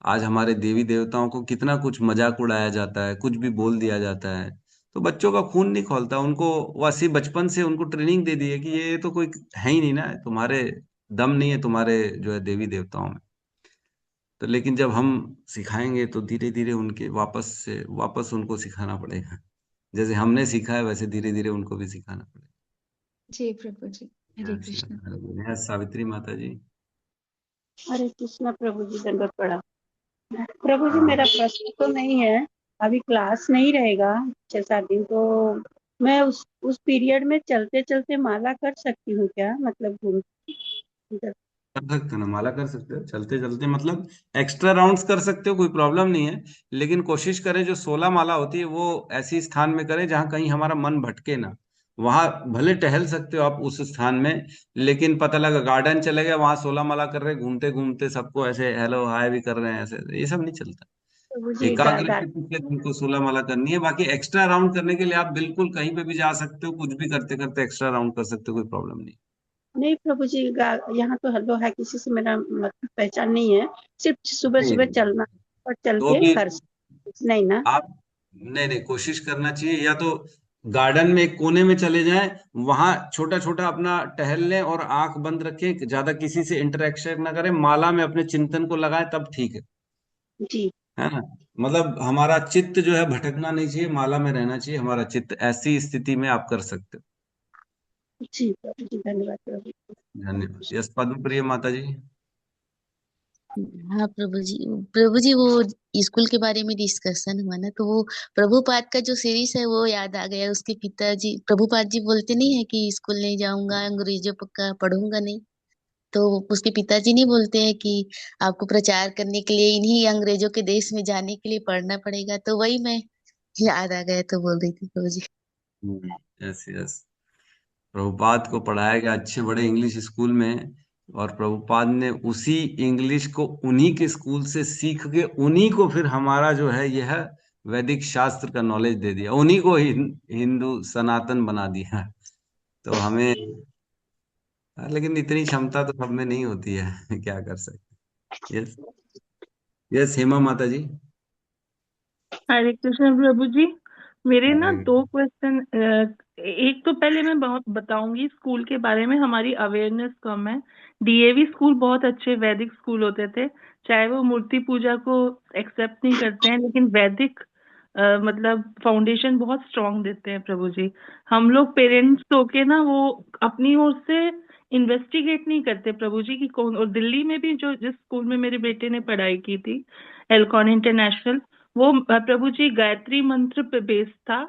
आज हमारे देवी देवताओं को कितना कुछ मजाक उड़ाया जाता है, कुछ भी बोल दिया जाता है। तो बच्चों का खून नहीं खौलता, उनको वैसे बचपन से उनको ट्रेनिंग दे दी है कि ये तो कोई है ही नहीं ना, तुम्हारे दम नहीं है तुम्हारे जो है देवी देवताओं में। तो लेकिन जब हम सिखाएंगे तो धीरे धीरे उनके वापस उनको सिखाना पड़ेगा। जैसे हमने सीखा है वैसे धीरे धीरे उनको भी सिखाना पड़ेगा। जी प्रभु जी, हरे हाँ, कृष्ण। हाँ, सावित्री माता जी। हरे कृष्णा प्रभु जी, दंडवत प्रणाम। प्रभु जी, हाँ। मेरा प्रश्न तो नहीं है। अभी क्लास नहीं रहेगा 6-7 दिन, तो मैं उस पीरियड में चलते चलते माला कर सकती हूँ क्या? मतलब घूम कर सकते हो ना, माला कर सकते हो चलते चलते, मतलब एक्स्ट्रा राउंड्स कर सकते हो, कोई प्रॉब्लम नहीं है। लेकिन कोशिश करें जो 16 माला होती है वो ऐसी स्थान में करें जहां कहीं हमारा मन भटके ना। वहां भले टहल सकते हो आप उस स्थान में, लेकिन पता लगा गार्डन चले गए, वहां 16 माला कर रहे, घूमते घूमते सबको ऐसे हेलो हाय भी कर रहे हैं, ऐसे ये सब नहीं चलता। प्रभु जी एकाग्र चित्त से तुमको 16 माला करनी है। बाकी एक्स्ट्रा राउंड करने के लिए आप बिल्कुल कहीं पे भी जा सकते हो, कुछ भी करते करते एक्स्ट्रा राउंड कर सकते हो, कोई प्रॉब्लम नहीं। नहीं प्रभु जी, यहाँ तो हेलो है, किसी से मेरा मतलब पहचान नहीं है, सिर्फ सुबह नहीं सुबह चलना और चल तो के भी कर नहीं ना। आप नहीं नहीं कोशिश करना चाहिए, या तो गार्डन में एक कोने में चले जाएं, वहां छोटा छोटा अपना टहल लें और आंख बंद रखें, ज्यादा किसी से इंटरेक्शन ना करें, माला में अपने चिंतन को लगाएं, तब ठीक जी है ना। मतलब हमारा चित्त जो है भटकना नहीं चाहिए, माला में रहना चाहिए हमारा चित्त, ऐसी स्थिति में आप कर सकते जी प्रभु जी, धन्यवाद प्रभु जी। हो। धन्यवाद। यस पद्म प्रिय माता जी। हाँ प्रभु जी वो स्कूल के बारे में डिस्कशन हुआ ना, तो वो प्रभुपाद का जो सीरीज है वो याद आ गया। उसके पिताजी प्रभुपाद जी बोलते नहीं है कि स्कूल नहीं जाऊंगा, अंग्रेजों का पढ़ूंगा नहीं, तो उसके पिताजी नहीं बोलते हैं कि आपको प्रचार करने के लिए इन्हीं अंग्रेजों के देश में जाने के लिए पढ़ना पड़ेगा। तो वही मैं याद आ गया तो बोल रही थी प्रभु जी। यस यस, प्रभुपाद को पढ़ाया गया अच्छे बड़े इंग्लिश स्कूल में, और प्रभुपाद ने उसी इंग्लिश को उन्हीं के स्कूल से सीख के उन्हीं को फिर हमारा जो है यह वैदिक शास्त्र का नॉलेज दे दिया, उन्हीं को हिंदू सनातन बना दिया। तो हमें, लेकिन इतनी क्षमता तो सब में नहीं होती है क्या कर सकते। यस यस हेमा माता जी। हरे कृष्ण प्रभु जी। मेरे ना हरे दो क्वेश्चन, एक तो पहले मैं बहुत बताऊंगी स्कूल के बारे में, हमारी अवेयरनेस कम है। डीएवी स्कूल बहुत अच्छे वैदिक स्कूल होते थे, चाहे वो मूर्ति पूजा को एक्सेप्ट नहीं करते हैं, लेकिन वैदिक मतलब फाउंडेशन बहुत स्ट्रांग देते हैं प्रभु जी। हम लोग पेरेंट्स होके ना वो अपनी ओर से इन्वेस्टिगेट नहीं करते प्रभु जी कि कौन। और दिल्ली में भी जो जिस स्कूल में मेरे बेटे ने पढ़ाई की थी, एल्कॉन इंटरनेशनल, वो प्रभु जी गायत्री मंत्र पे बेस था,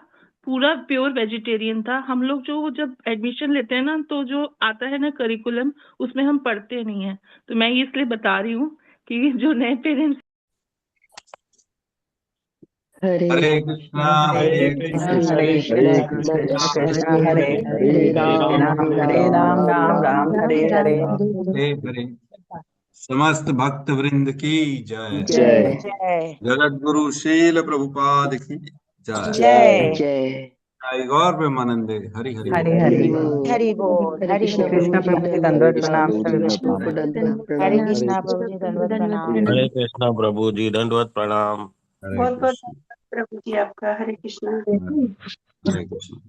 पूरा प्योर वेजिटेरियन था। हम लोग जो जब एडमिशन लेते हैं ना, तो जो आता है ना करिकुलम, उसमें हम पढ़ते नहीं है। तो मैं ये इसलिए बता रही हूँ कि जो नए पेरेंट्स। हरे कृष्णा हरे हरे कृष्णा कृष्णा हरे कृष्ण कृष्णा कृष्ण कृष्णा कृष्ण कृष्णा हरे हरे हरे हरे, हरे राम राम राम हरे हरे। हरे हरे। समस्त भक्त वृंद की जय। जय जय जगत गुरु शील प्रभुपाद की जय। जय। जय गौर प्रेमानंदे। हरि हरि हरि बोल। हरि हरि बोल। हरि कृष्णा प्रभु जी दंडवत प्रणाम सभी भक्तों को। हरे कृष्णा प्रभु जी दंडवत प्रणाम। हरे कृष्णा प्रभु जी दंडवत प्रणाम। हरे बहुत बहुत कृष्ण प्रभु जी आपका। हरे कृष्णा। हरे कृष्ण।